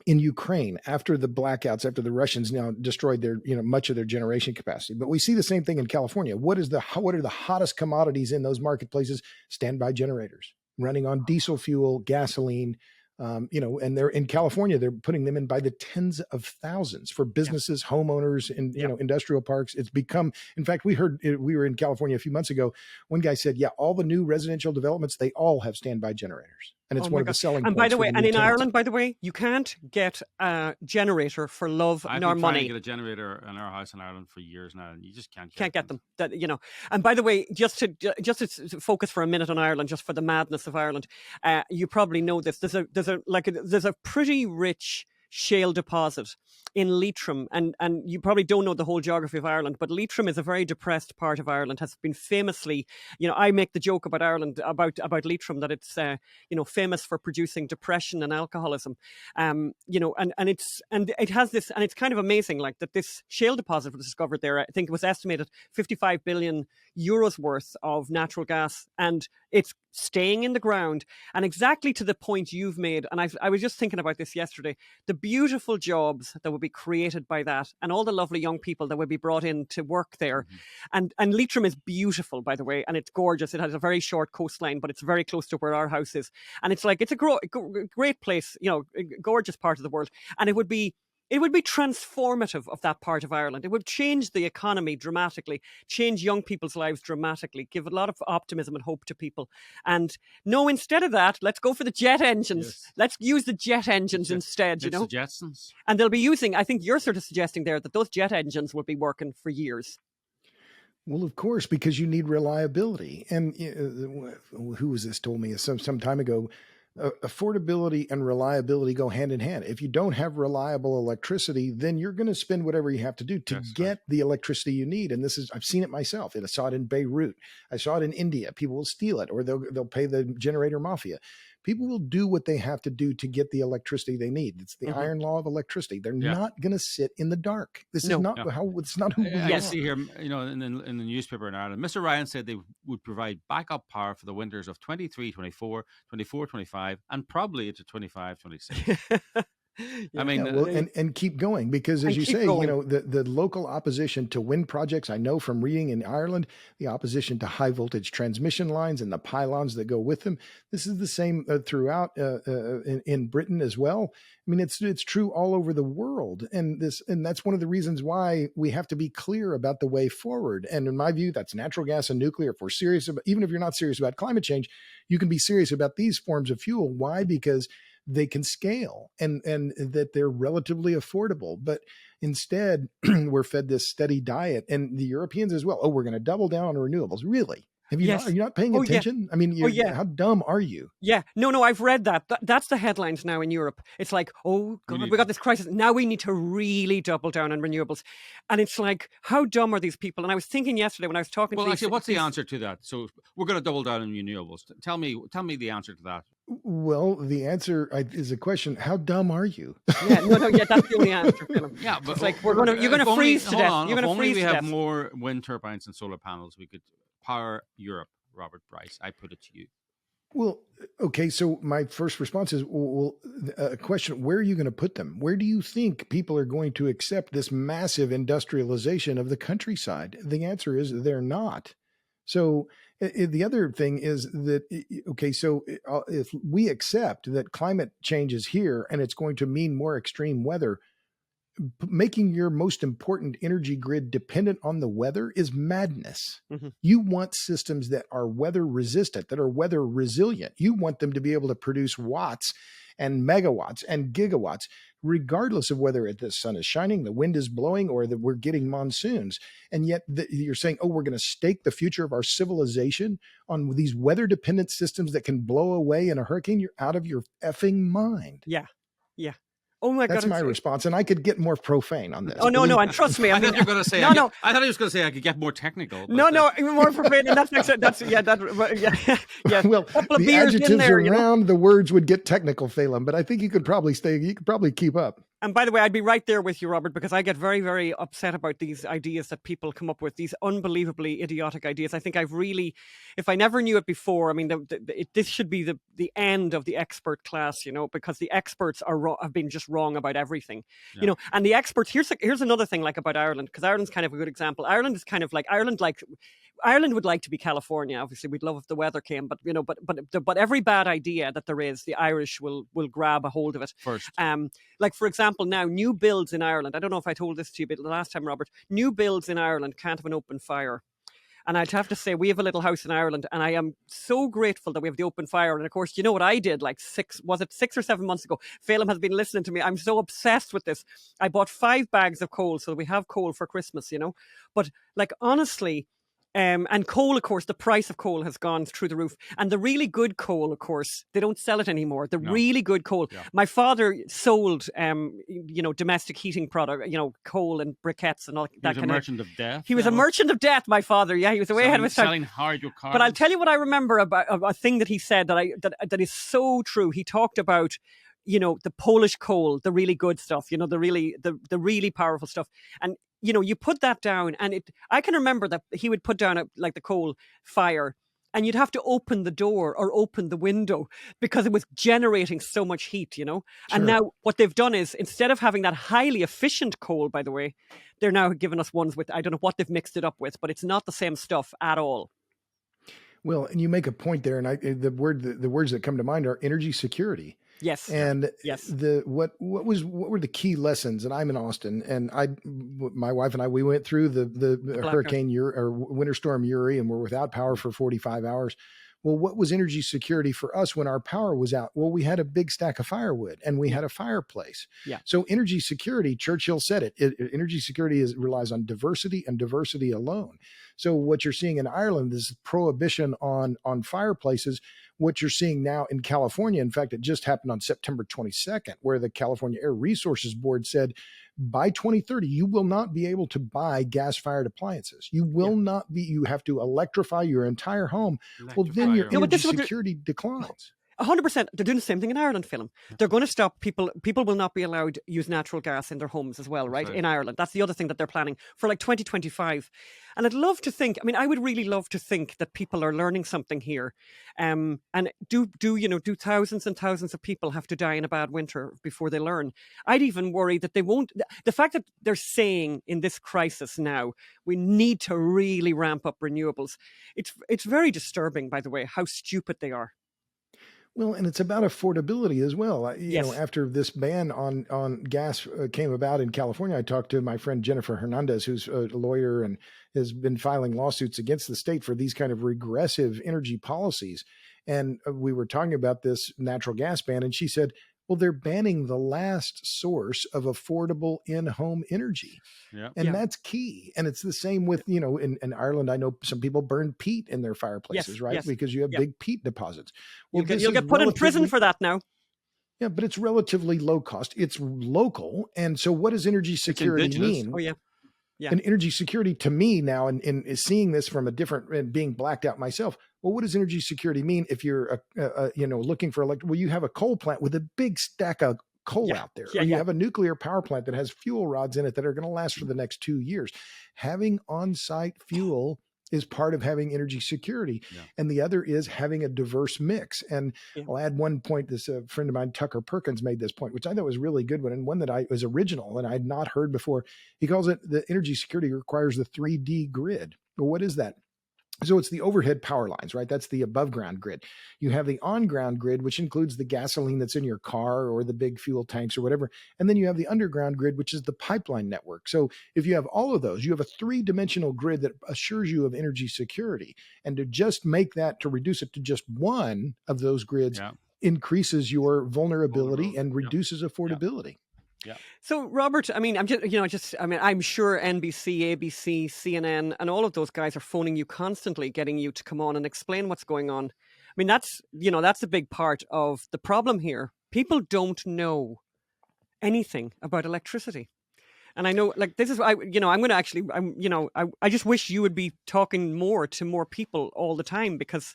In Ukraine, after the blackouts, after the Russians now destroyed their, much of their generation capacity, but we see the same thing in California. What are the hottest commodities in those marketplaces? Standby generators running on diesel fuel, gasoline, and they're in California, they're putting them in by the tens of thousands for businesses, homeowners, and industrial parks. It's become, in fact, we were in California a few months ago. One guy said, yeah, all the new residential developments, they all have standby generators. And it's one of the selling points. And by the way, in tenants. Ireland, by the way, you can't get a generator for love nor money. I've been trying to get a generator in our house in Ireland for years now, and you just can't get them. And by the way, just to focus for a minute on Ireland, just for the madness of Ireland, you probably know this. There's a pretty rich shale deposit in Leitrim, and you probably don't know the whole geography of Ireland, but Leitrim is a very depressed part of Ireland, has been famously, I make the joke about Ireland, about Leitrim, that it's famous for producing depression and alcoholism, and it has this, and it's kind of amazing, like, that this shale deposit was discovered there. I think it was estimated 55 billion euros worth of natural gas, and it's staying in the ground. And exactly to the point you've made, and I was just thinking about this yesterday, the beautiful jobs that would be created by that, and all the lovely young people that would be brought in to work there. And Leitrim is beautiful, by the way, and it's gorgeous. It has a very short coastline, but it's very close to where our house is. And it's like, it's a great place, a gorgeous part of the world. And it would be transformative of that part of Ireland. It would change the economy dramatically, change young people's lives dramatically, give a lot of optimism and hope to people. And no, instead of that, let's go for the jet engines. Yes. Let's use the jet engines instead, the Jetsons. And they'll be using, I think you're sort of suggesting there that those jet engines will be working for years. Well, of course, because you need reliability. And who was this told me some time ago, affordability and reliability go hand in hand. If you don't have reliable electricity, then you're going to spend whatever you have to do to get the electricity you need. And I've seen it myself. I saw it in Beirut. I saw it in India. People will steal it, or they'll pay the generator mafia. People will do what they have to do to get the electricity they need. It's the iron law of electricity. They're not going to sit in the dark. It's not who we are. I see here, in the newspaper in Ireland, Mr. Ryan said they would provide backup power for the winters of 23, 24, 24, 25, and probably into 25, 26. I mean, and keep going, because as you say, the local opposition to wind projects, I know from reading in Ireland, the opposition to high voltage transmission lines and the pylons that go with them. This is the same throughout in Britain as well. I mean, it's true all over the world, and that's one of the reasons why we have to be clear about the way forward. And in my view, that's natural gas and nuclear. If we're serious about, even if you're not serious about climate change, you can be serious about these forms of fuel. Why? Because they can scale and that they're relatively affordable. But instead, we're fed this steady diet, and the Europeans as well. Oh, we're going to double down on renewables. Really? Are you not paying attention? Yeah. I mean, how dumb are you? Yeah. No, I've read that. That's the headlines now in Europe. It's like, oh, God, we got this crisis. Now we need to really double down on renewables. And it's like, how dumb are these people? And I was thinking yesterday when I was talking to Well, actually, what's the answer to that? So we're going to double down on renewables. Tell me the answer to that. Well, the answer is a question. How dumb are you? That's the only answer. Yeah, but it's like you're going to freeze to death. You're going to freeze to death. If only we have more wind turbines and solar panels, we could power Europe. Robert Bryce, I put it to you. Well, okay. So my first response is, a question: where are you going to put them? Where do you think people are going to accept this massive industrialization of the countryside? The answer is they're not. So the other thing is that, okay, so if we accept that climate change is here and it's going to mean more extreme weather, making your most important energy grid dependent on the weather is madness. You want systems that are weather resistant, that are weather resilient. You want them to be able to produce watts and megawatts and gigawatts, regardless of whether the sun is shining, the wind is blowing, or that we're getting monsoons. And yet you're saying, oh, we're going to stake the future of our civilization on these weather dependent systems that can blow away in a hurricane. You're out of your effing mind. Yeah. Oh my That's God. my response. And I could get more profane on this. Oh, no. And trust me. I mean, I thought you were going to say, no. I thought he was going to say I could get more technical. But, No, even more profane. And yeah. Well, Couple of the beers in adjectives there, around the words would get technical, Phelan, but I think you could probably keep up. And by the way, I'd be right there with you, Robert, because I get very, very upset about these ideas that people come up with, these unbelievably idiotic ideas. I think I've really, if I never knew it before, I mean, this should be the end of the expert class, because the experts have been just wrong about everything, and the experts, here's another thing like about Ireland, because Ireland's kind of a good example. Ireland is kind of like, Ireland would like to be California. Obviously, we'd love if the weather came, but every bad idea that there is, the Irish will grab a hold of it first. Like, for example, now new builds in Ireland. I don't know if I told this to you, but the last time, Robert, new builds in Ireland can't have an open fire. And I'd have to say, we have a little house in Ireland, and I am so grateful that we have the open fire. And of course, you know what I did like 6 or 7 months ago? Phelan has been listening to me. I'm so obsessed with this. I bought 5 bags of coal so that we have coal for Christmas, But like, honestly, and coal, of course, the price of coal has gone through the roof. And the really good coal, of course, they don't sell it anymore. The really good coal. Yeah. My father sold, domestic heating product, coal and briquettes and all that kind of. He was a merchant of death. He was a merchant of death, my father. Yeah, he was way ahead of his time. Selling hydrocarbons. But I'll tell you what I remember about a thing that he said that is so true. He talked about, the Polish coal, the really good stuff, the really powerful stuff. And you put that down, and I can remember that he would put down like the coal fire, and you'd have to open the door or open the window because it was generating so much heat, Sure. And now what they've done is, instead of having that highly efficient coal, by the way, they're now giving us ones with, I don't know what they've mixed it up with, but it's not the same stuff at all. Well, and you make a point there, and the words that come to mind are energy security. Yes. And yes. What were the key lessons? And I'm in Austin, and my wife and I, we went through the Hurricane or Winter Storm Uri, and we're without power for 45 hours. Well, what was energy security for us when our power was out? Well, we had a big stack of firewood and we had a fireplace. Yeah. So energy security, Churchill said it energy security relies on diversity and diversity alone. So what you're seeing in Ireland is prohibition on fireplaces. What you're seeing now in California, in fact, it just happened on September 22nd, where the California Air Resources Board said by 2030, you will not be able to buy gas-fired appliances. You will not be, you have to electrify your entire home. Well, then your energy security declines. 100%. They're doing the same thing in Ireland, Phelan. They're going to stop people. People will not be allowed to use natural gas in their homes as well, right? In Ireland. That's the other thing that they're planning for like 2025. And I'd love to think, I would really love to think that people are learning something here. And do thousands and thousands of people have to die in a bad winter before they learn? I'd even worry that they won't. The fact that they're saying in this crisis now, we need to really ramp up renewables. It's very disturbing, by the way, how stupid they are. Well, and it's about affordability as well. Yes. After this ban on gas came about in California, I talked to my friend Jennifer Hernandez, who's a lawyer and has been filing lawsuits against the state for these kind of regressive energy policies. And we were talking about this natural gas ban, and she said, well, they're banning the last source of affordable in-home energy. Yeah. And that's key. And it's the same with, in Ireland, I know some people burn peat in their fireplaces, right? Yes. Because you have big peat deposits. Well, you'll get put in prison for that now. Yeah, but it's relatively low cost. It's local. And so what does energy security mean? Oh, yeah. Yeah. And energy security to me now, and seeing this from a different, and being blacked out myself, well, what does energy security mean if you're, looking for well, you have a coal plant with a big stack of coal out there. Or you have a nuclear power plant that has fuel rods in it that are going to last for the next 2 years. Having on-site fuel is part of having energy security. Yeah. And the other is having a diverse mix. And I'll add one point. This friend of mine, Tucker Perkins, made this point, which I thought was really good one, and one that was original and I had not heard before. He calls it the energy security requires the 3D grid. Well, what is that? So it's the overhead power lines, right? That's the above ground grid. You have the on ground grid, which includes the gasoline that's in your car or the big fuel tanks or whatever. And then you have the underground grid, which is the pipeline network. So if you have all of those, you have a 3-dimensional grid that assures you of energy security. And to just to reduce it to just one of those grids increases your vulnerability and reduces affordability. Yeah. So, Robert, I'm sure NBC, ABC, CNN, and all of those guys are phoning you constantly, getting you to come on and explain what's going on. That's a big part of the problem here. People don't know anything about electricity. And I know, like, this is, I'm going to actually, I just wish you would be talking more to more people all the time, because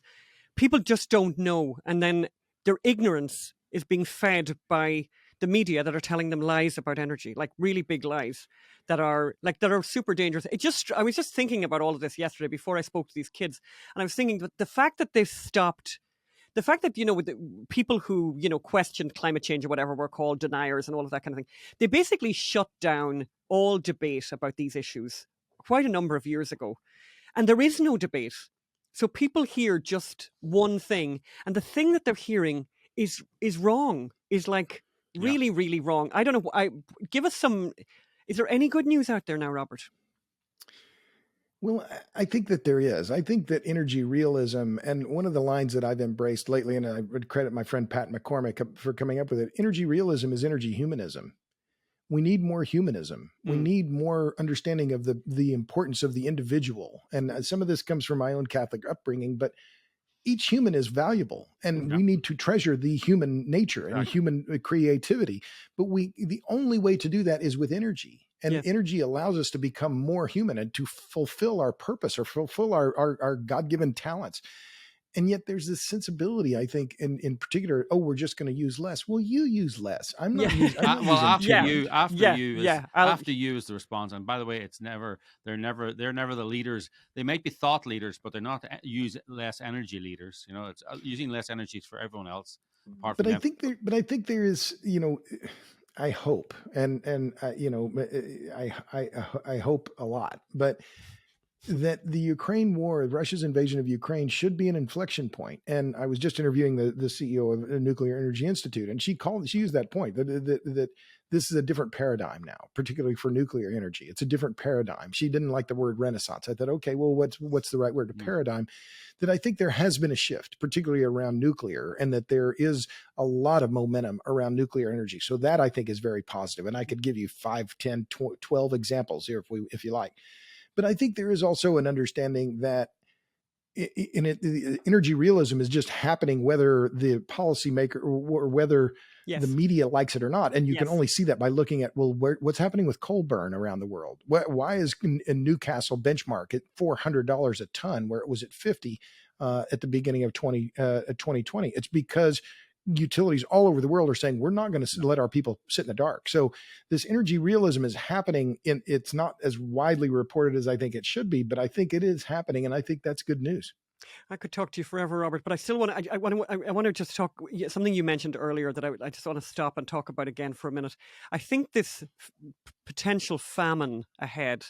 people just don't know. And then their ignorance is being fed by the media that are telling them lies about energy, like really big lies that are super dangerous. I was just thinking about all of this yesterday before I spoke to these kids. And I was thinking that the fact that they've stopped, the fact that, with the people who, questioned climate change or whatever were called deniers and all of that kind of thing, they basically shut down all debate about these issues quite a number of years ago. And there is no debate. So people hear just one thing, and the thing that they're hearing is wrong, is like really, really wrong. I don't know. Give us some, is there any good news out there now, Robert? Well, I think that there is. I think that energy realism, and one of the lines that I've embraced lately, and I would credit my friend Pat McCormick for coming up with it, energy realism is energy humanism. We need more humanism. We need more understanding of the importance of the individual. And some of this comes from my own Catholic upbringing, but each human is valuable, and we need to treasure the human nature and human creativity. But the only way to do that is with energy. And energy allows us to become more human and to fulfill our purpose or fulfill our God-given talents. And yet there's this sensibility, I think, in particular, we're just going to use less. Well, you use less. I'm not using after you is the response. And by the way, they're never the leaders. They might be thought leaders, but they're not use less energy leaders. It's using less energy for everyone else. But I think there is, I hope, and I hope a lot, but that the Ukraine war, Russia's invasion of Ukraine, should be an inflection point. And I was just interviewing the CEO of the Nuclear Energy Institute, and she used that point that this is a different paradigm now, particularly for nuclear energy. It's a different paradigm. She didn't like the word renaissance. I thought, okay, well, what's the right word? A paradigm. That I think there has been a shift, particularly around nuclear, and that there is a lot of momentum around nuclear energy. So that I think is very positive. And I could give you 5, 10, 12 examples here if you like. But I think there is also an understanding that the energy realism is just happening whether the policymaker or whether the media likes it or not. And you can only see that by looking at, what's happening with coal burn around the world? Why is in Newcastle benchmark at $400 a ton where it was at 50 at the beginning of 2020? It's because utilities all over the world are saying we're not going to let our people sit in the dark. So this energy realism is happening. It's not as widely reported as I think it should be, but I think it is happening, and I think that's good news. I could talk to you forever, Robert, but I still want to. I want to just talk something you mentioned earlier that I just want to stop and talk about again for a minute. I think this potential famine ahead.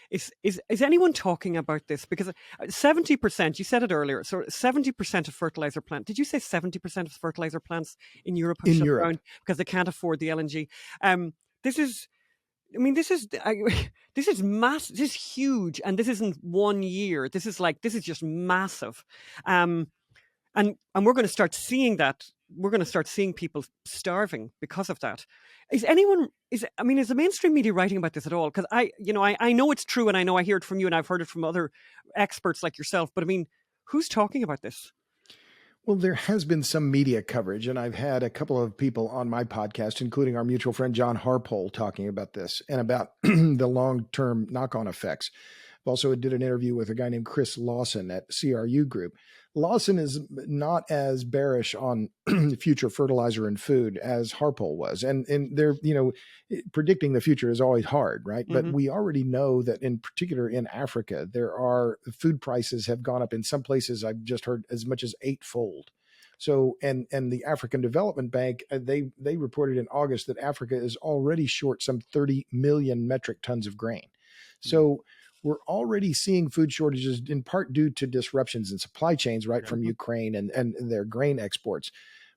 Is anyone talking about this? Because 70%, you said it earlier, so 70% of fertilizer plants, did you say 70% of fertilizer plants in Europe have shut down because they can't afford the LNG? This is massive. This is huge, and this isn't 1 year. This is just massive. And we're going to start seeing that. We're going to start seeing people starving because of that. Is the mainstream media writing about this at all? Because I know it's true, and I know I hear it from you, and I've heard it from other experts like yourself. But who's talking about this? Well, there has been some media coverage, and I've had a couple of people on my podcast, including our mutual friend John Harpole, talking about this and about the long-term knock-on effects. I also did an interview with a guy named Chris Lawson at CRU Group. Lawson is not as bearish on future fertilizer and food as Harpole was. And they're, predicting the future is always hard, right? But we already know that in particular in Africa, food prices have gone up in some places. I've just heard as much as 8-fold. So, and the African Development Bank, they reported in August that Africa is already short some 30 million metric tons of grain. So we're already seeing food shortages in part due to disruptions in supply chains, right, from Ukraine and their grain exports.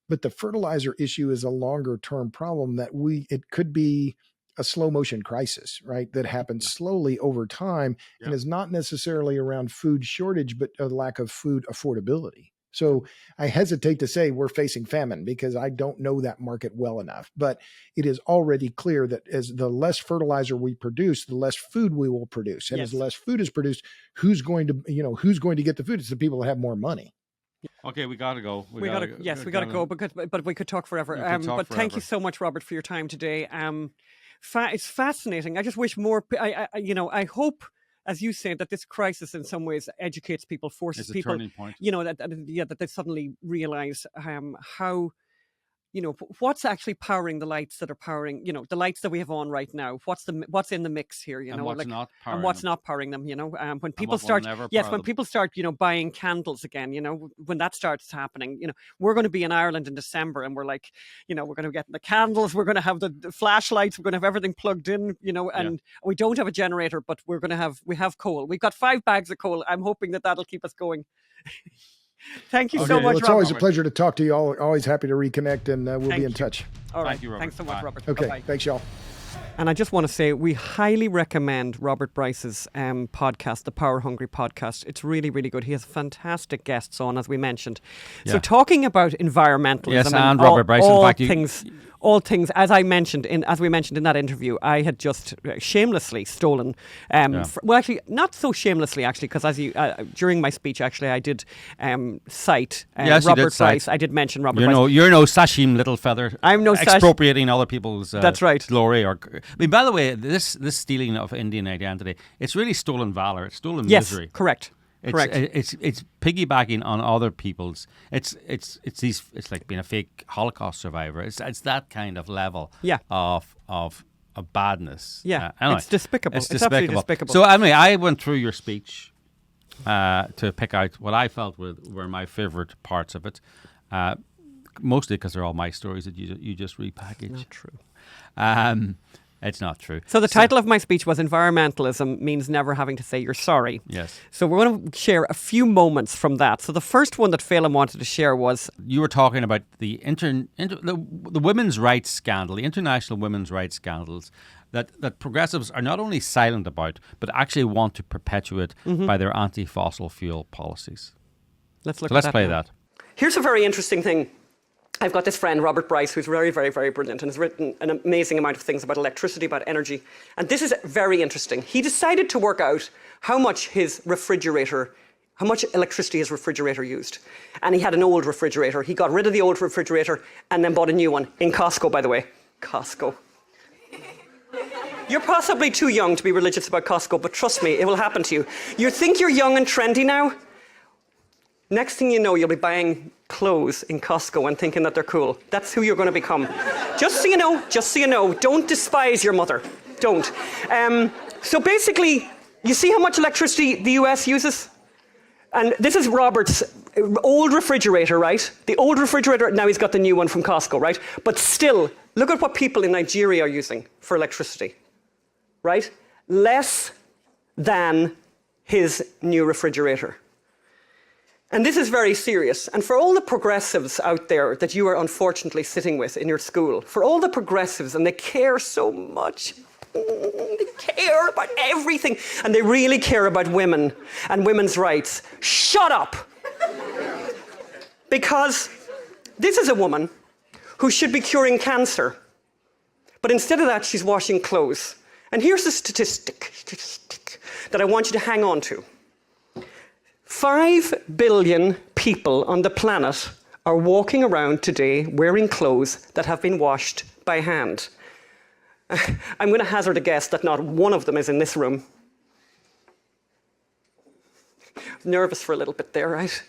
But the fertilizer issue is a longer term problem that it could be a slow motion crisis, right, that happens slowly over time and is not necessarily around food shortage, but a lack of food affordability. So I hesitate to say we're facing famine because I don't know that market well enough, but it is already clear that as the less fertilizer we produce, the less food we will produce. And as less food is produced, who's going to get the food? It's the people that have more money. Okay, we gotta go. We gotta go but we could talk forever. But thank you so much, Robert, for your time today. It's fascinating. I just wish more. I hope, as you say, that this crisis in some ways educates people, forces It's a people. turning point. That they suddenly realise how. What's actually powering the lights that are powering, the lights that we have on right now. What's in the mix here, And what's not powering and what's them. not powering them, when people what will start, never yes, power when them. people start, buying candles again, when that starts happening, we're going to be in Ireland in December and we're like, we're going to get the candles, we're going to have the flashlights, we're going to have everything plugged in, and we don't have a generator, but we have coal. We've got 5 bags of coal. I'm hoping that that'll keep us going. Thank you so much, well, it's Robert. always a pleasure to talk to you all. Always happy to reconnect, and we'll be in touch. All right. Thank you, Robert. Thanks so much, Bye. Robert. Okay. Bye-bye. Thanks, y'all. And I just want to say we highly recommend Robert Bryce's podcast, the Power Hungry podcast. It's really, really good. He has fantastic guests on, as we mentioned. Yeah. So talking about environmentalism, Yes, and Robert Bryce. In fact, all things, as we mentioned in that interview, I had just shamelessly stolen. Well, actually, not so shamelessly, actually, because during my speech, actually, I did cite Robert Bryce. I did mention Robert Bryce. You're no Sacheen Littlefeather. I'm no expropriating other people's that's right. glory. I mean, by the way, this stealing of Indian identity, it's really stolen valor. It's stolen misery. Yes, correct. Correct. It's piggybacking on other people's. It's like being a fake Holocaust survivor. It's that kind of level. Of badness. Yeah. Anyway, it's despicable. It's absolutely despicable. So anyway, I went through your speech to pick out what I felt were my favorite parts of it. Mostly because they're all my stories that you just repackaged. Not true. It's not true. So the title of my speech was Environmentalism Means Never Having to Say You're Sorry. Yes. So we're going to share a few moments from that. So the first one that Phelan wanted to share was... You were talking about the women's rights scandal, the international women's rights scandals that progressives are not only silent about, but actually want to perpetuate by their anti-fossil fuel policies. Let's play that. Here's a very interesting thing. I've got this friend, Robert Bryce, who's very, very, very brilliant and has written an amazing amount of things about electricity, about energy. And this is very interesting. He decided to work out how much electricity his refrigerator used. And he had an old refrigerator. He got rid of the old refrigerator and then bought a new one in Costco, by the way. Costco. You're possibly too young to be religious about Costco, but trust me, it will happen to you. You think you're young and trendy now? Next thing you know, you'll be buying clothes in Costco and thinking that they're cool. That's who you're going to become. Just so you know, don't despise your mother. Don't. So basically, you see how much electricity the US uses? And this is Robert's old refrigerator, right? The old refrigerator, now he's got the new one from Costco, right? But still, look at what people in Nigeria are using for electricity, right? Less than his new refrigerator. And this is very serious. And for all the progressives out there that you are unfortunately sitting with in your school, for all the progressives, and they care so much, they care about everything, and they really care about women and women's rights, shut up. Because this is a woman who should be curing cancer. But instead of that, she's washing clothes. And here's a statistic that I want you to hang on to. 5 billion people on the planet are walking around today wearing clothes that have been washed by hand. I'm going to hazard a guess that not one of them is in this room. Nervous for a little bit there, right?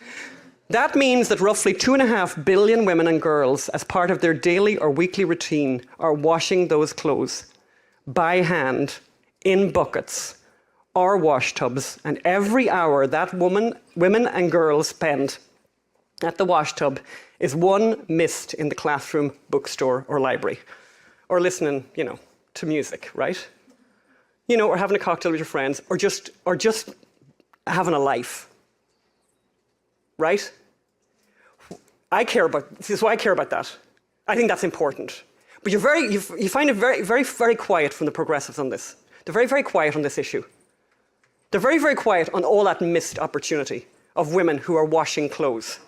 That means that roughly 2.5 billion women and girls, as part of their daily or weekly routine, are washing those clothes by hand in buckets or wash tubs, and every hour that women and girls spend at the wash tub is one missed in the classroom, bookstore, or library, or listening, to music, right? Or having a cocktail with your friends, or just having a life, right? This is why I care about that. I think that's important. But you find it very, very, very quiet from the progressives on this. They're very, very quiet on this issue. They're very, very quiet on all that missed opportunity of women who are washing clothes.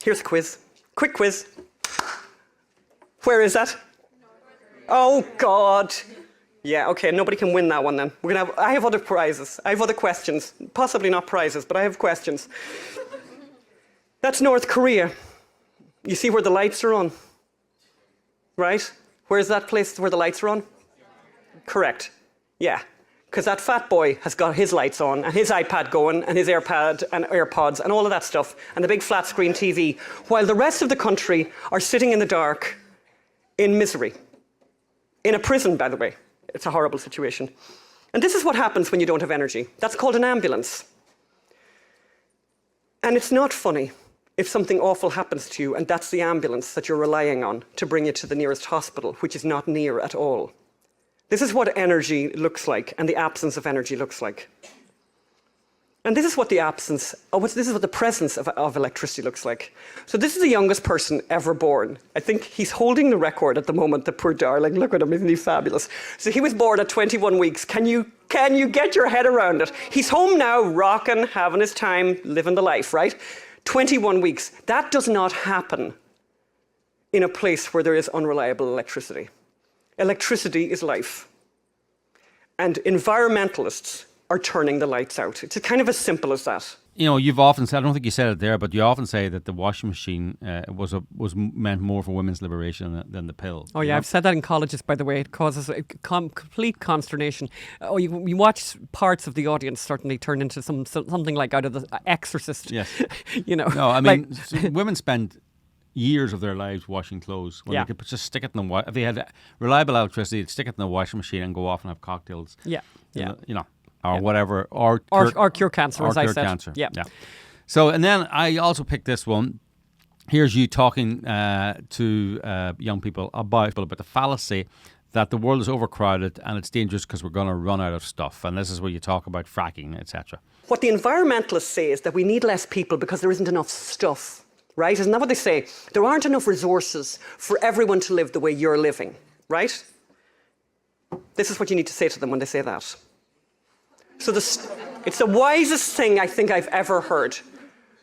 Here's a quiz. Quick quiz. Where is that? Oh, God. Yeah, okay, nobody can win that one then. I have other prizes. I have other questions. Possibly not prizes, but I have questions. That's North Korea. You see where the lights are on? Right? Where's that place where the lights are on? Correct. Yeah. Because that fat boy has got his lights on, and his iPad going, and his AirPad and AirPods, and all of that stuff, and the big flat screen TV, while the rest of the country are sitting in the dark in misery. In a prison, by the way. It's a horrible situation. And this is what happens when you don't have energy. That's called an ambulance. And it's not funny if something awful happens to you, and that's the ambulance that you're relying on to bring you to the nearest hospital, which is not near at all. This is what energy looks like, and the absence of energy looks like. And this is what this is what the presence of electricity looks like. So this is the youngest person ever born. I think he's holding the record at the moment, the poor darling. Look at him, isn't he fabulous? So he was born at 21 weeks. Can you get your head around it? He's home now, rocking, having his time, living the life, right? 21 weeks. That does not happen in a place where there is unreliable electricity. Electricity is life. And environmentalists are turning the lights out. It's kind of as simple as that. You know, you've often said, I don't think you said it there, but you often say that the washing machine was meant more for women's liberation than the pill. Oh yeah, I've said that in colleges, by the way. It causes a complete consternation. Oh, you watch parts of the audience certainly turn into something like out of The Exorcist. Yes. You know. No, I mean, women spend years of their lives washing clothes when they could just stick it in the if they had reliable electricity, they'd stick it in the washing machine and go off and have cocktails. Yeah. You know. Or whatever, or cure cancer, as I said. Cancer. Yeah. So, and then I also picked this one. Here's you talking to young people about the fallacy that the world is overcrowded and it's dangerous because we're going to run out of stuff. And this is where you talk about fracking, etc. What the environmentalists say is that we need less people because there isn't enough stuff, right? Isn't that what they say? There aren't enough resources for everyone to live the way you're living, right? This is what you need to say to them when they say that. So it's the wisest thing I think I've ever heard.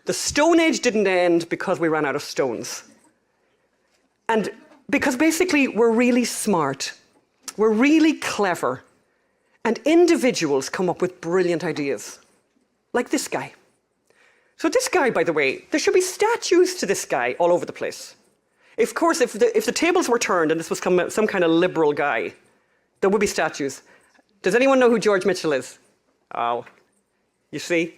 The Stone Age didn't end because we ran out of stones. And because basically we're really smart, we're really clever, and individuals come up with brilliant ideas, like this guy. So this guy, by the way, there should be statues to this guy all over the place. Of course, if the tables were turned and this was some kind of liberal guy, there would be statues. Does anyone know who George Mitchell is? Oh, you see?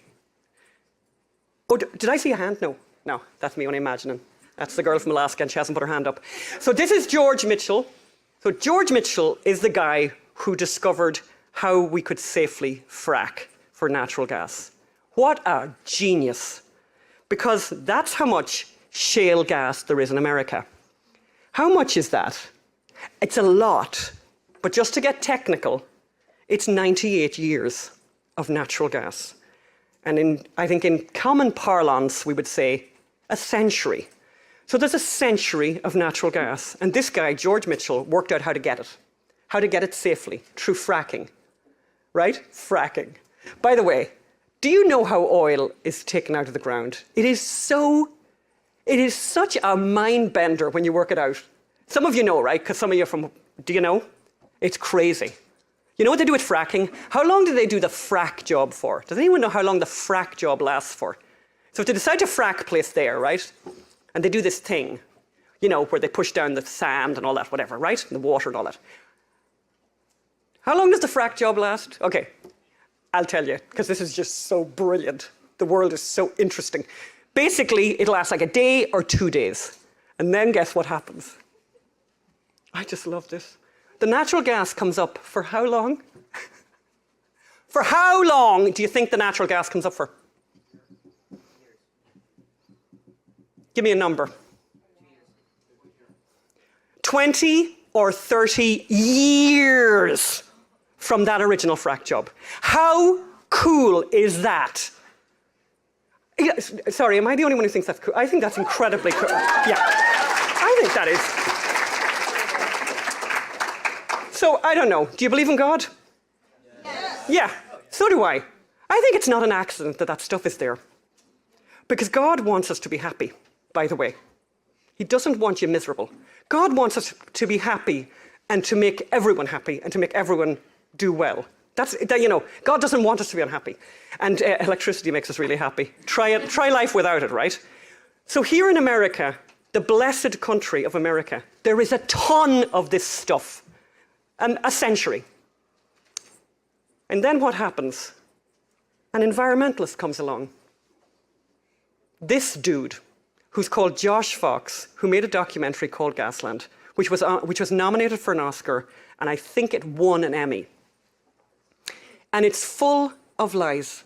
Oh, did I see a hand? No, that's me only imagining. That's the girl from Alaska and she hasn't put her hand up. So this is George Mitchell. So George Mitchell is the guy who discovered how we could safely frack for natural gas. What a genius. Because that's how much shale gas there is in America. How much is that? It's a lot. But just to get technical, it's 98 years of natural gas. And I think in common parlance, we would say a century. So there's a century of natural gas. And this guy, George Mitchell, worked out how to get it safely through fracking. Right? Fracking. By the way, do you know how oil is taken out of the ground? It is such a mind bender when you work it out. Some of you know, right? Because some of you are do you know? It's crazy. You know what they do with fracking? How long do they do the frack job for? Does anyone know how long the frack job lasts for? So if they decide to frack a place there, right? And they do this thing, you know, where they push down the sand and all that, whatever, right? And the water and all that. How long does the frack job last? Okay, I'll tell you, because this is just so brilliant. The world is so interesting. Basically, it lasts like a day or 2 days. And then guess what happens? I just love this. The natural gas comes up for how long? For how long do you think the natural gas comes up for? Give me a number. 20 or 30 years from that original frack job. How cool is that? Sorry, am I the only one who thinks that's cool? I think that's incredibly cool. Yeah, I think that is. So, I don't know. Do you believe in God? Yes. Yeah, so do I. I think it's not an accident that that stuff is there. Because God wants us to be happy, by the way. He doesn't want you miserable. God wants us to be happy and to make everyone happy and to make everyone do well. God doesn't want us to be unhappy. And electricity makes us really happy. Try life without it, right? So here in America, the blessed country of America, there is a ton of this stuff. A century. And then what happens? An environmentalist comes along. This dude, who's called Josh Fox, who made a documentary called Gasland, which was nominated for an Oscar, and I think it won an Emmy. And it's full of lies.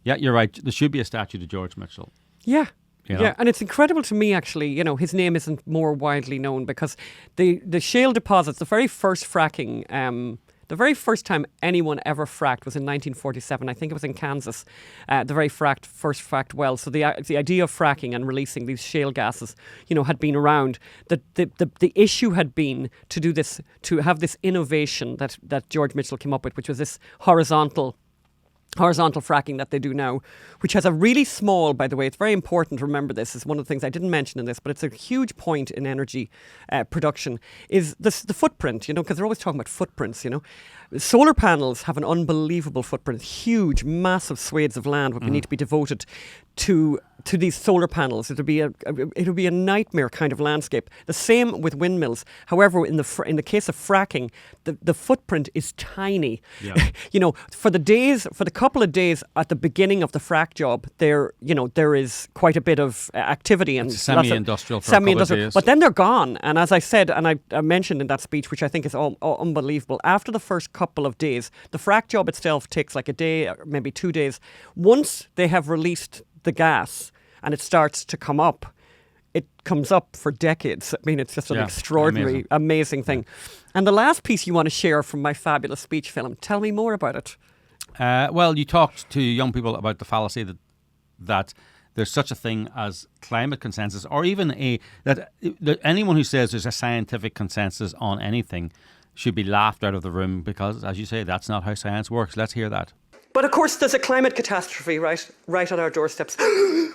Yeah, you're right. There should be a statue to George Mitchell. Yeah. You know? Yeah, and it's incredible to me, actually, his name isn't more widely known because the shale deposits, the very first fracking, the very first time anyone ever fracked was in 1947. I think it was in Kansas, the very first fracked well. So the idea of fracking and releasing these shale gases, had been around. The issue had been to do this, to have this innovation that George Mitchell came up with, which was this horizontal fracking that they do now, which has a really small, by the way, it's very important to remember this, is one of the things I didn't mention in this, but it's a huge point in energy production, is the footprint, because they're always talking about footprints, Solar panels have an unbelievable footprint, huge, massive swathes of land would need to be devoted to these solar panels. It'll be a nightmare kind of landscape. The same with windmills. However, in the case of fracking, the footprint is tiny. Yeah. For the couple of days at the beginning of the frack job, there is quite a bit of activity and semi-industrial for a couple of days. But then they're gone. And as I said, and I mentioned in that speech, which I think is all unbelievable, after the first couple of days, the frack job itself takes like a day, or maybe 2 days. Once they have released the gas and it starts to come up, it comes up for decades. I mean, it's just an extraordinary, amazing thing. And the last piece you want to share from my fabulous speech film, tell me more about it. Well, you talked to young people about the fallacy that there's such a thing as climate consensus, or even that anyone who says there's a scientific consensus on anything should be laughed out of the room because, as you say, that's not how science works. Let's hear that. But of course, there's a climate catastrophe right on our doorsteps.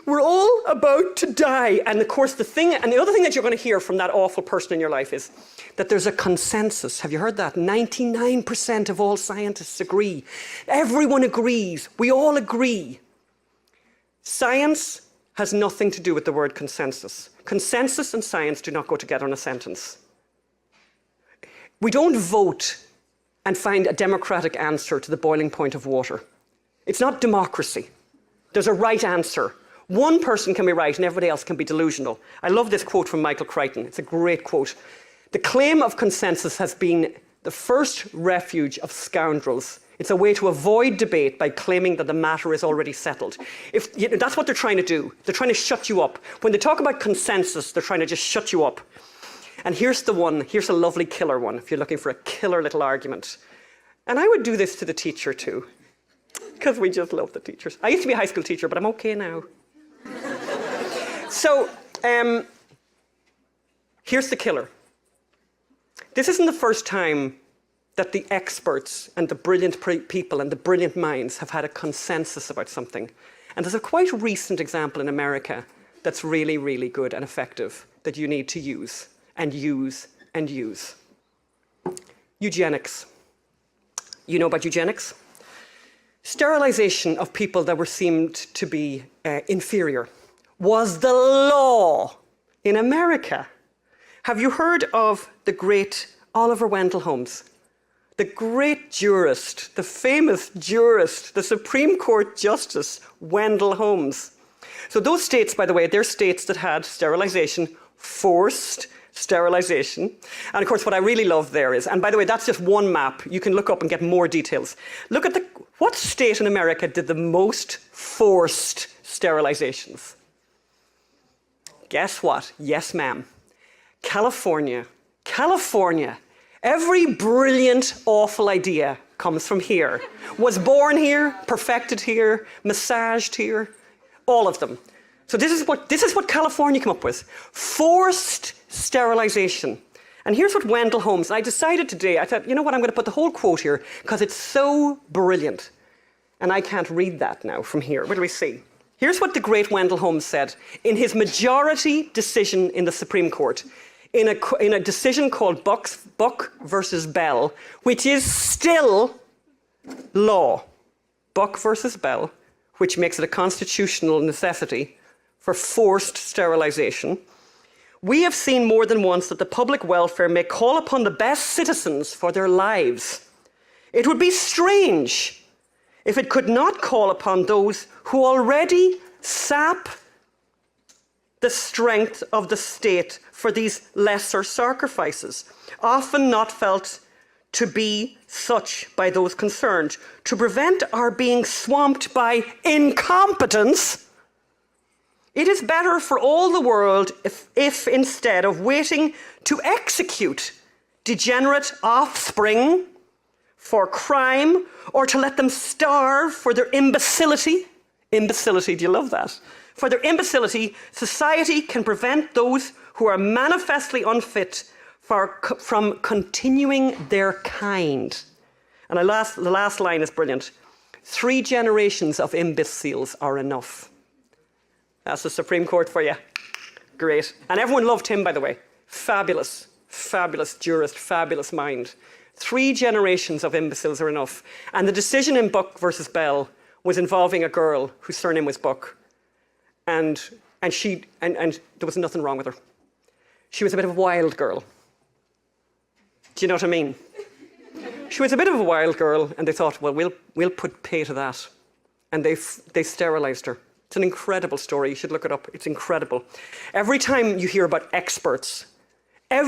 We're all about to die. And of course, the other thing that you're going to hear from that awful person in your life is that there's a consensus. Have you heard that? 99% of all scientists agree. Everyone agrees. We all agree. Science has nothing to do with the word consensus. Consensus and science do not go together in a sentence. We don't vote and find a democratic answer to the boiling point of water. It's not democracy. There's a right answer. One person can be right and everybody else can be delusional. I love this quote from Michael Crichton. It's a great quote. The claim of consensus has been the first refuge of scoundrels. It's a way to avoid debate by claiming that the matter is already settled. That's what they're trying to do. They're trying to shut you up. When they talk about consensus, they're trying to just shut you up. And here's a lovely killer one, if you're looking for a killer little argument. And I would do this to the teacher too, because we just love the teachers. I used to be a high school teacher, but I'm okay now. So, here's the killer. This isn't the first time that the experts and the brilliant people and the brilliant minds have had a consensus about something. And there's a quite recent example in America that's really, really good and effective that you need to use and use and use. Eugenics. You know about eugenics? Sterilization of people that were seemed to be inferior was the law in America. Have you heard of the great Oliver Wendell Holmes? The great jurist, the famous jurist, the Supreme Court Justice, Wendell Holmes. So those states, by the way, they're states that had sterilization, forced sterilization. And of course, what I really love there is, and by the way, that's just one map. You can look up and get more details. Look at what state in America did the most forced sterilizations? Guess what? Yes, ma'am. California. California. Every brilliant, awful idea comes from here. Was born here, perfected here, massaged here, all of them. So this is what California came up with. Forced sterilization. And here's what Wendell Holmes, I decided today, I thought, you know what, I'm going to put the whole quote here because it's so brilliant. And I can't read that now from here. What do we see? Here's what the great Wendell Holmes said in his majority decision in the Supreme Court. in a decision called Buck versus Bell, which is still law. Buck versus Bell, which makes it a constitutional necessity for forced sterilization. We have seen more than once that the public welfare may call upon the best citizens for their lives. It would be strange if it could not call upon those who already sap the strength of the state for these lesser sacrifices, often not felt to be such by those concerned, to prevent our being swamped by incompetence. It is better for all the world if instead of waiting to execute degenerate offspring for crime or to let them starve for their imbecility, do you love that? For their imbecility, society can prevent those who are manifestly unfit from continuing their kind. And the last line is brilliant. 3 generations of imbeciles are enough. That's the Supreme Court for you. Great. And everyone loved him, by the way. Fabulous, fabulous jurist, fabulous mind. 3 generations of imbeciles are enough. And the decision in Buck versus Bell was involving a girl whose surname was Buck. And there was nothing wrong with her. She was a bit of a wild girl. Do you know what I mean? She was a bit of a wild girl, and they thought, well, we'll put pay to that. And they sterilized her. It's an incredible story. You should look it up. It's incredible. Every time you hear about experts, can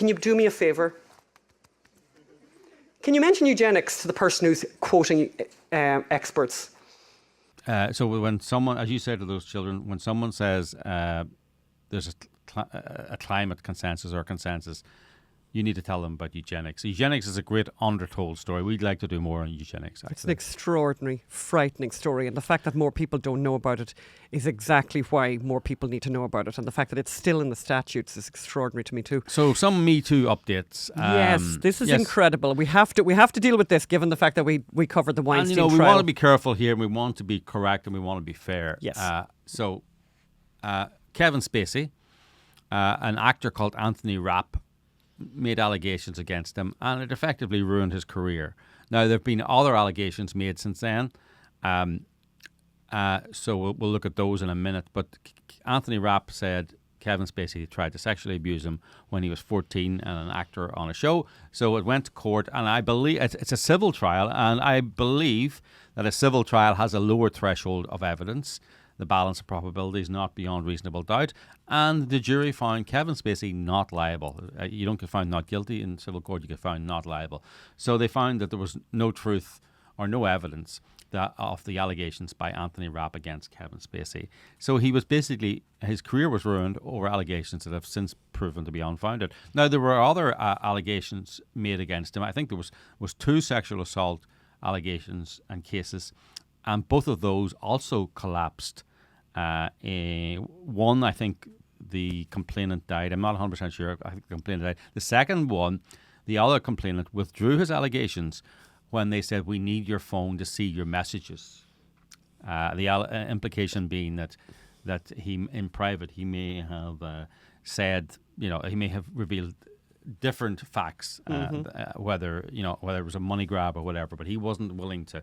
you do me a favor? Can you mention eugenics to the person who's quoting experts? So when someone, as you said to those children, when someone says there's a climate consensus or consensus, you need to tell them about eugenics. Eugenics is a great undertold story. We'd like to do more on eugenics, actually. It's an extraordinary, frightening story. And the fact that more people don't know about it is exactly why more people need to know about it. And the fact that it's still in the statutes is extraordinary to me too. So some Me Too updates. Yes, this is incredible. We have to deal with this, given the fact that we covered the Weinstein trial. We want to be careful here, and we want to be correct, and we want to be fair. Yes. Kevin Spacey, an actor called Anthony Rapp, made allegations against him, and it effectively ruined his career. Now, there have been other allegations made since then, so we'll look at those in a minute. But Anthony Rapp said Kevin Spacey tried to sexually abuse him when he was 14 and an actor on a show. So it went to court, and I believe it's a civil trial, and I believe that a civil trial has a lower threshold of evidence. The balance of probabilities not beyond reasonable doubt. And the jury found Kevin Spacey not liable. You don't get found not guilty in civil court, you get found not liable. So they found that there was no truth or no evidence of the allegations by Anthony Rapp against Kevin Spacey. So he was basically, his career was ruined over allegations that have since proven to be unfounded. Now, there were other allegations made against him. I think there was 2 sexual assault allegations and cases, and both of those also collapsed. One, I think the complainant died. I'm not 100% sure. I think the complainant died. The second one, the other complainant withdrew his allegations when they said, we need your phone to see your messages. The implication being that he, in private, he may have said, he may have revealed different facts, whether it was a money grab or whatever, but he wasn't willing to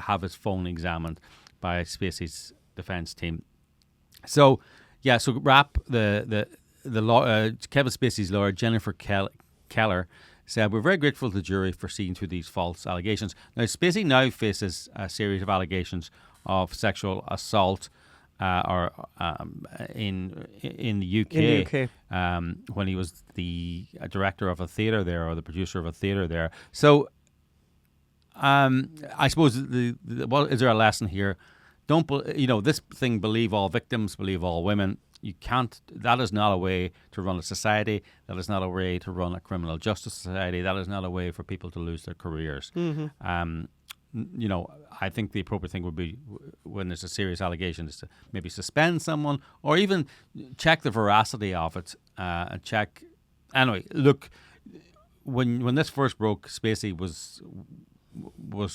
have his phone examined by Spacey's defense team. So Rapp, the Kevin Spacey's lawyer, Jennifer Keller, said, we're very grateful to the jury for seeing through these false allegations. Now, Spacey now faces a series of allegations of sexual assault in the UK, when he was the director of a theatre there, or the producer of a theatre there. So I suppose is there a lesson here? This thing, believe all victims, believe all women. You can't. That is not a way to run a society. That is not a way to run a criminal justice society. That is not a way for people to lose their careers. I think the appropriate thing would be, when there's a serious allegation, is to maybe suspend someone, or even check the veracity of it, and check. Anyway, look, when this first broke, Spacey was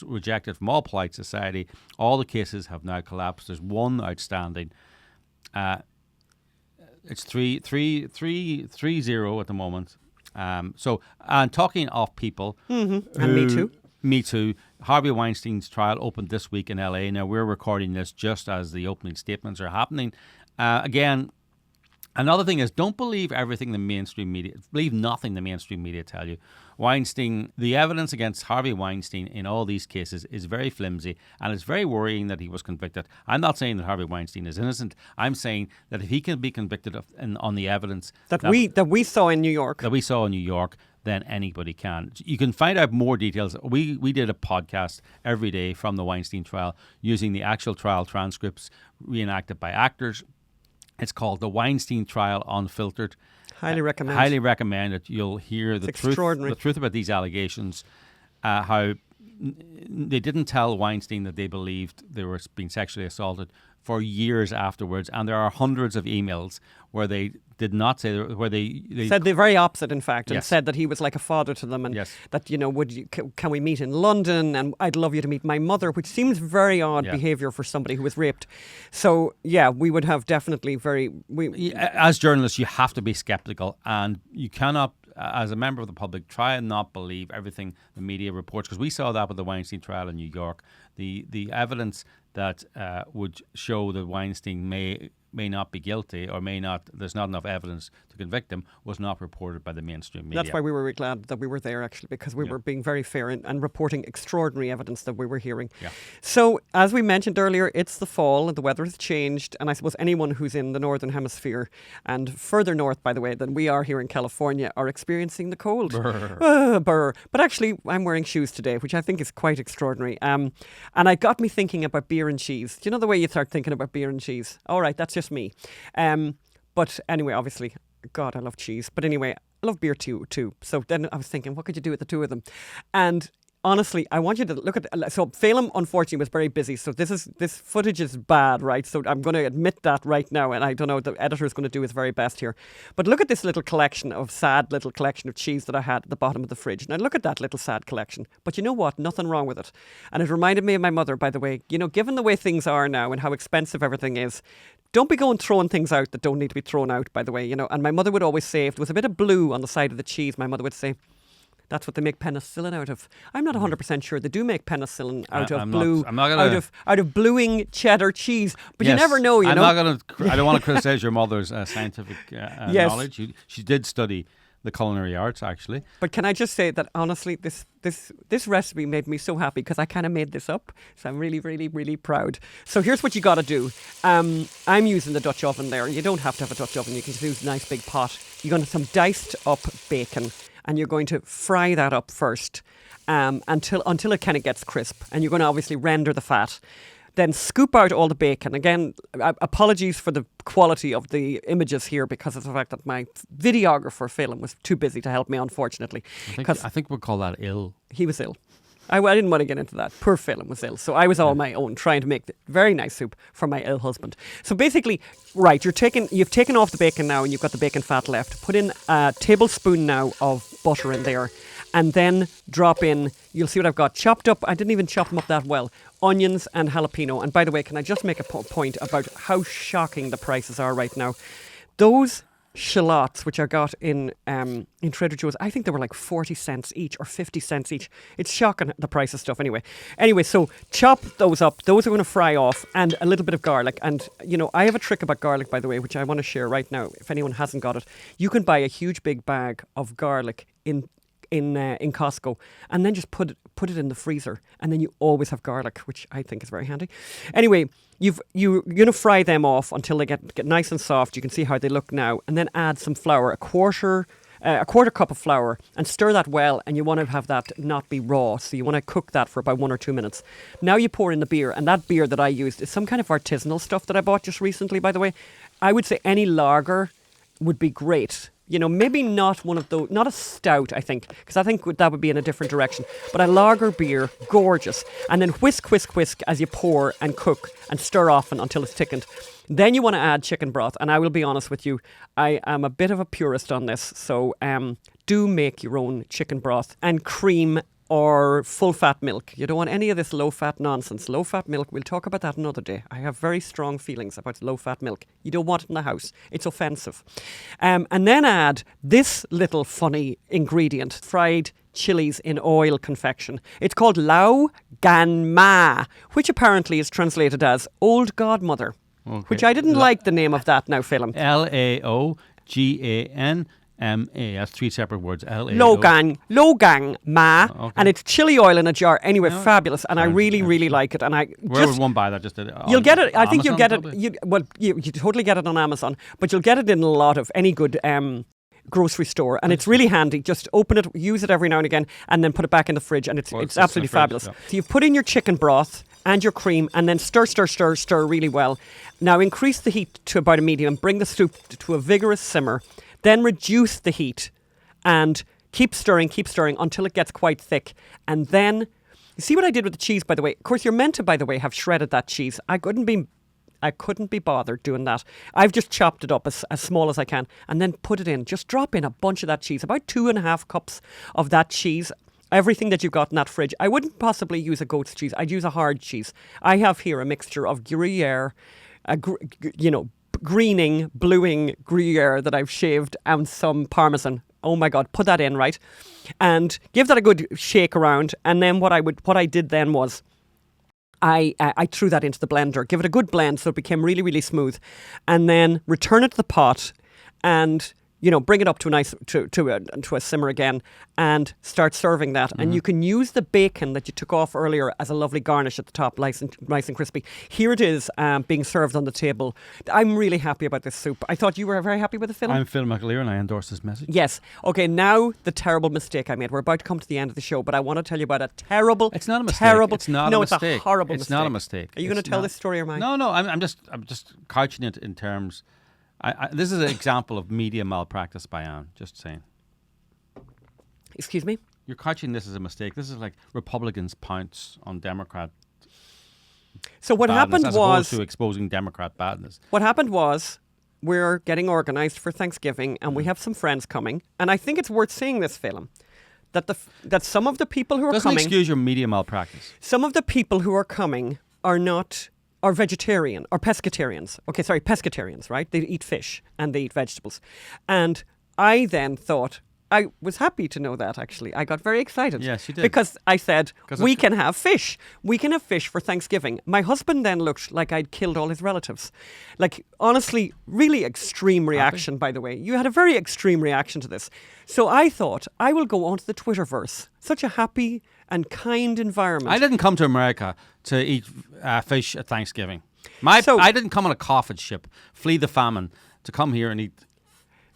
rejected from all polite society. All the cases have now collapsed. There's one outstanding, It's 3-0 at the moment. So, and talking of people, and Me Too. Me Too. Harvey Weinstein's trial opened this week in LA. Now, we're recording this just as the opening statements are happening. Again, another thing is, don't believe everything the mainstream media, believe nothing the mainstream media tell you. Weinstein, the evidence against Harvey Weinstein in all these cases is very flimsy, and it's very worrying that he was convicted. I'm not saying that Harvey Weinstein is innocent. I'm saying that if he can be convicted on the evidence that we saw in New York, then anybody can. You can find out more details. We did a podcast every day from the Weinstein trial using the actual trial transcripts reenacted by actors. It's called The Weinstein Trial Unfiltered. Highly recommend. Highly recommend it. You'll hear the truth about these allegations, how they didn't tell Weinstein that they believed they were being sexually assaulted for years afterwards, and there are hundreds of emails where they did not say, where they said the very opposite, in fact, and Yes. said that he was like a father to them, and Yes. that, can we meet in London, and I'd love you to meet my mother, which seems very odd behaviour for somebody who was raped. So yeah, we would have definitely as journalists, you have to be skeptical, and you cannot, as a member of the public, try and not believe everything the media reports, because we saw that with the Weinstein trial in New York. The evidence that would show that Weinstein may not be guilty, or there's not enough evidence to convict him, was not reported by the mainstream media. That's why we were really glad that we were there, actually, because we were being very fair and reporting extraordinary evidence that we were hearing. Yeah. So, as we mentioned earlier, it's the fall and the weather has changed, and I suppose anyone who's in the northern hemisphere and further north, by the way, than we are here in California, are experiencing the cold. Brr. But actually, I'm wearing shoes today, which I think is quite extraordinary. And it got me thinking about beer and cheese. Do you know the way you start thinking about beer and cheese? All right, that's just me. But anyway, obviously, God, I love cheese. But anyway, I love beer too. So then I was thinking, what could you do with the two of them? And honestly, I want you to look at. So Phelim, unfortunately, was very busy. So this footage is bad, right? So I'm going to admit that right now, and I don't know. The editor is going to do his very best here. But look at this little collection of cheese that I had at the bottom of the fridge. Now look at that little sad collection. But you know what? Nothing wrong with it. And it reminded me of my mother, by the way. Given the way things are now and how expensive everything is, don't be throwing things out that don't need to be thrown out, by the way. And my mother would always say, if there was a bit of blue on the side of the cheese, my mother would say, that's what they make penicillin out of. I'm not 100% sure they do make penicillin out of blue, out of bluing cheddar cheese. But yes, you never know, I don't want to criticize your mother's scientific knowledge. She did study the culinary arts, actually. But can I just say that, honestly, this recipe made me so happy, because I kind of made this up. So I'm really, really, really proud. So here's what you got to do. I'm using the Dutch oven there. You don't have to have a Dutch oven. You can just use a nice big pot. You're going to have some diced up bacon, and you're going to fry that up first until it kind of gets crisp. And you're going to obviously render the fat. Then scoop out all the bacon. Again, apologies for the quality of the images here, because of the fact that my videographer, Phelim, was too busy to help me, unfortunately. I think we'll call that ill. He was ill. I didn't want to get into that. Poor Phelim was ill. So I was all on my own, trying to make the very nice soup for my ill husband. So basically, right, you've taken off the bacon now, and you've got the bacon fat left. Put in a tablespoon now of butter in there, and then drop in, you'll see what I've got, chopped up, I didn't even chop them up that well, onions and jalapeno. And by the way, can I just make a point about how shocking the prices are right now? Those shallots, which I got in Trader Joe's, I think they were like 40 cents each or 50 cents each. It's shocking, the price of stuff anyway. So chop those up. Those are going to fry off, and a little bit of garlic. And, I have a trick about garlic, by the way, which I want to share right now, if anyone hasn't got it. You can buy a huge big bag of garlic in Costco, and then just put it in the freezer, and then you always have garlic, which I think is very handy. Anyway, you're going to fry them off until they get nice and soft. You can see how they look now, and then add some flour, a quarter cup of flour, and stir that well. And you want to have that not be raw, so you want to cook that for about 1 or 2 minutes. Now you pour in the beer, and that beer that I used is some kind of artisanal stuff that I bought just recently, by the way. I would say any lager would be great. Maybe not one of those, not a stout, I think, because I think that would be in a different direction. But a lager beer, gorgeous. And then whisk as you pour and cook and stir often until it's thickened. Then you want to add chicken broth. And I will be honest with you, I am a bit of a purist on this. So do make your own chicken broth and cream or full-fat milk. You don't want any of this low-fat nonsense. Low-fat milk, we'll talk about that another day. I have very strong feelings about low-fat milk. You don't want it in the house. It's offensive. And then add this little funny ingredient, fried chilies in oil confection. It's called Lao Gan Ma, which apparently is translated as Old Godmother, which I didn't like the name of that now, Phelim. Laoganma. That's 3 separate words. Logang Ma, and it's chili oil in a jar. Anyway, fabulous, and I really like it. And where would one buy that? Just you'll get it. I think you'll get probably? it. You totally get it on Amazon, but you'll get it in a lot of any good grocery store, and it's really handy. Just open it, use it every now and again, and then put it back in the fridge, and it's absolutely fabulous. Yeah. So you've put in your chicken broth and your cream, and then stir really well. Now increase the heat to about a medium, bring the soup to a vigorous simmer. Then reduce the heat and keep stirring until it gets quite thick. And then, you see what I did with the cheese, by the way? Of course, you're meant to, by the way, have shredded that cheese. I couldn't be bothered doing that. I've just chopped it up as small as I can and then put it in. Just drop in a bunch of that cheese, about 2.5 cups of that cheese. Everything that you've got in that fridge. I wouldn't possibly use a goat's cheese. I'd use a hard cheese. I have here a mixture of Gruyere, greening, bluing Gruyere that I've shaved, and some Parmesan. Oh my God, put that in, right? And give that a good shake around. And then what I did then was I threw that into the blender, give it a good blend so it became really, really smooth, and then return it to the pot and bring it up to a simmer again and start serving that. Mm-hmm. And you can use the bacon that you took off earlier as a lovely garnish at the top, nice and crispy. Here it is being served on the table. I'm really happy about this soup. I thought you were very happy with the film. I'm Phil McAleer and I endorse this message. Yes. Okay, now the terrible mistake I made. We're about to come to the end of the show, but I want to tell you about a terrible... It's not a mistake. Terrible, it's not a mistake. It's a horrible mistake. It's not a mistake. Are you going to tell this story or mine? No. I'm just couching it in terms... this is an example of media malpractice by Anne, just saying. Excuse me? You're couching this as a mistake. This is like Republicans pounce on Democrat So what happened as was... opposed to exposing Democrat badness. What happened was we're getting organised for Thanksgiving and we have some friends coming. And I think it's worth saying this, Phelim, that some of the people who are Doesn't coming... excuse your media malpractice. Some of the people who are coming are vegetarian or pescatarians. Okay, sorry, pescatarians, right? They eat fish and they eat vegetables. And I then thought, I was happy to know that, actually. I got very excited. Yes, you did. Because I said, we can have fish. We can have fish for Thanksgiving. My husband then looked like I'd killed all his relatives. Like, honestly, really extreme reaction, by the way. You had a very extreme reaction to this. So I thought, I will go onto the Twitterverse. Such a happy and kind environment. I didn't come to America to eat fish at Thanksgiving. I didn't come on a coffin ship, flee the famine, to come here and eat.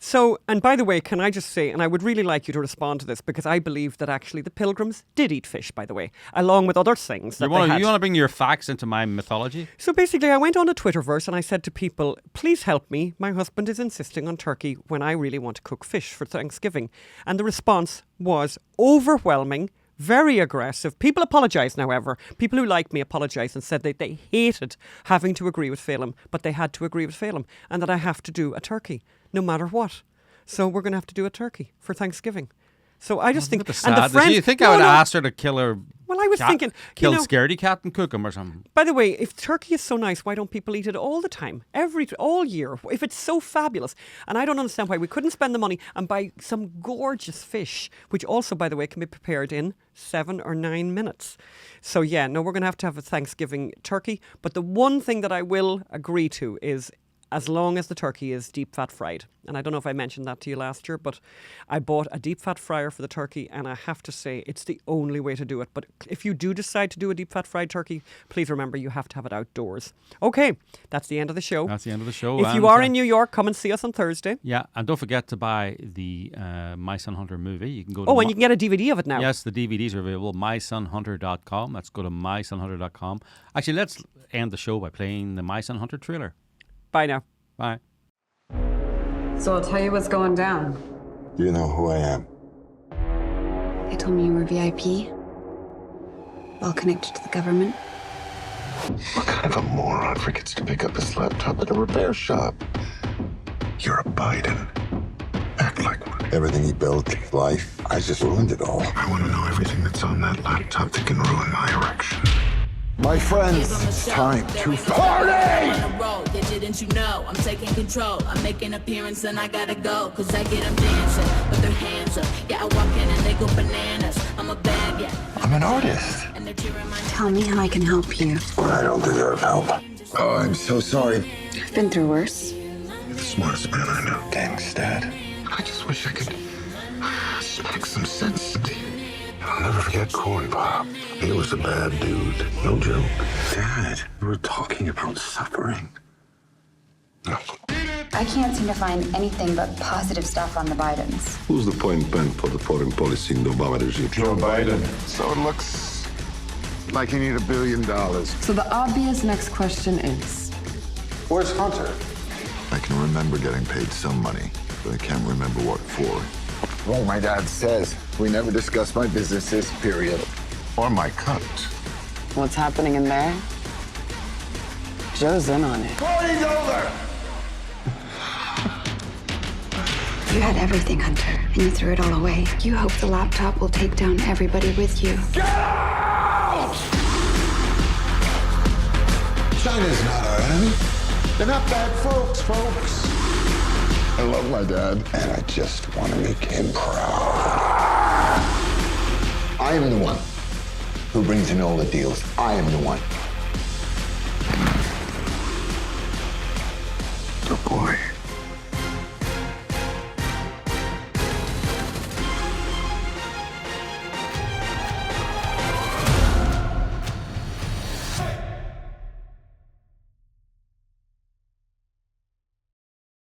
So, and by the way, can I just say, and I would really like you to respond to this, because I believe that actually the Pilgrims did eat fish, by the way, along with other things that you want to bring your facts into my mythology? So basically, I went on a Twitterverse and I said to people, please help me. My husband is insisting on turkey when I really want to cook fish for Thanksgiving. And the response was overwhelming. Very aggressive. People apologised, however. People who like me apologised and said that they hated having to agree with Phelim, but they had to agree with Phelim, and that I have to do a turkey, no matter what. So we're going to have to do a turkey for Thanksgiving. So I just think... And the friend, do you think I would ask her to kill her... Well, I was thinking... Kill scaredy cat and cook him or something. By the way, if turkey is so nice, why don't people eat it all the time? All year. If it's so fabulous. And I don't understand why we couldn't spend the money and buy some gorgeous fish, which also, by the way, can be prepared in 7 or 9 minutes. So yeah, no, we're going to have a Thanksgiving turkey. But the one thing that I will agree to is as long as the turkey is deep fat fried. And I don't know if I mentioned that to you last year, but I bought a deep fat fryer for the turkey, and I have to say it's the only way to do it. But if you do decide to do a deep fat fried turkey, please remember you have to have it outdoors. Okay, that's the end of the show. That's the end of the show. If you are in New York, come and see us on Thursday. Yeah, and don't forget to buy the My Son Hunter movie. You can go. And you can get a DVD of it now. Yes, the DVDs are available. MySonHunter.com. Let's go to MySonHunter.com. Actually, let's end the show by playing the My Son Hunter trailer. Bye now. Bye. So I'll tell you what's going down. You know who I am. They told me you were VIP. Well connected to the government. What kind of a moron forgets to pick up his laptop at a repair shop? You're a Biden. Act Like what? Everything he built, life. I just ruined it all. I want to know everything that's on that laptop that can ruin my erection. My friends, it's time to party! Didn't you know I'm taking control? I make an appearance and I gotta go, cause I get them dancing with their hands up. Yeah, I walk in and they go bananas. I'm a bad, yeah. I'm an artist. And they're cheering my Tell me how I can help you. I don't deserve help. Oh, I'm so sorry. I've been through worse. You're the smartest man I know. Thanks, Dad. I just wish I could smack some sense into you. I'll never forget Corn Pop. He was a bad dude. No joke. Dad, we were talking about suffering. No. I can't seem to find anything but positive stuff on the Bidens. Who's the point man for the foreign policy in the Obama regime? Joe Biden. So it looks like you need $1 billion. So the obvious next question is, Where's Hunter? I can remember getting paid some money, but I can't remember what for. Well, my dad says we never discuss my businesses, period. Or my cut. what's happening in there? Joe's in on it. Party's over! You had everything, Hunter, and you threw it all away. You hope the laptop will take down everybody with you. Get out! China's not our enemy. They're not bad folks. I love my dad, and I just want to make him proud. I am the one who brings in all the deals. I am the one. The boy.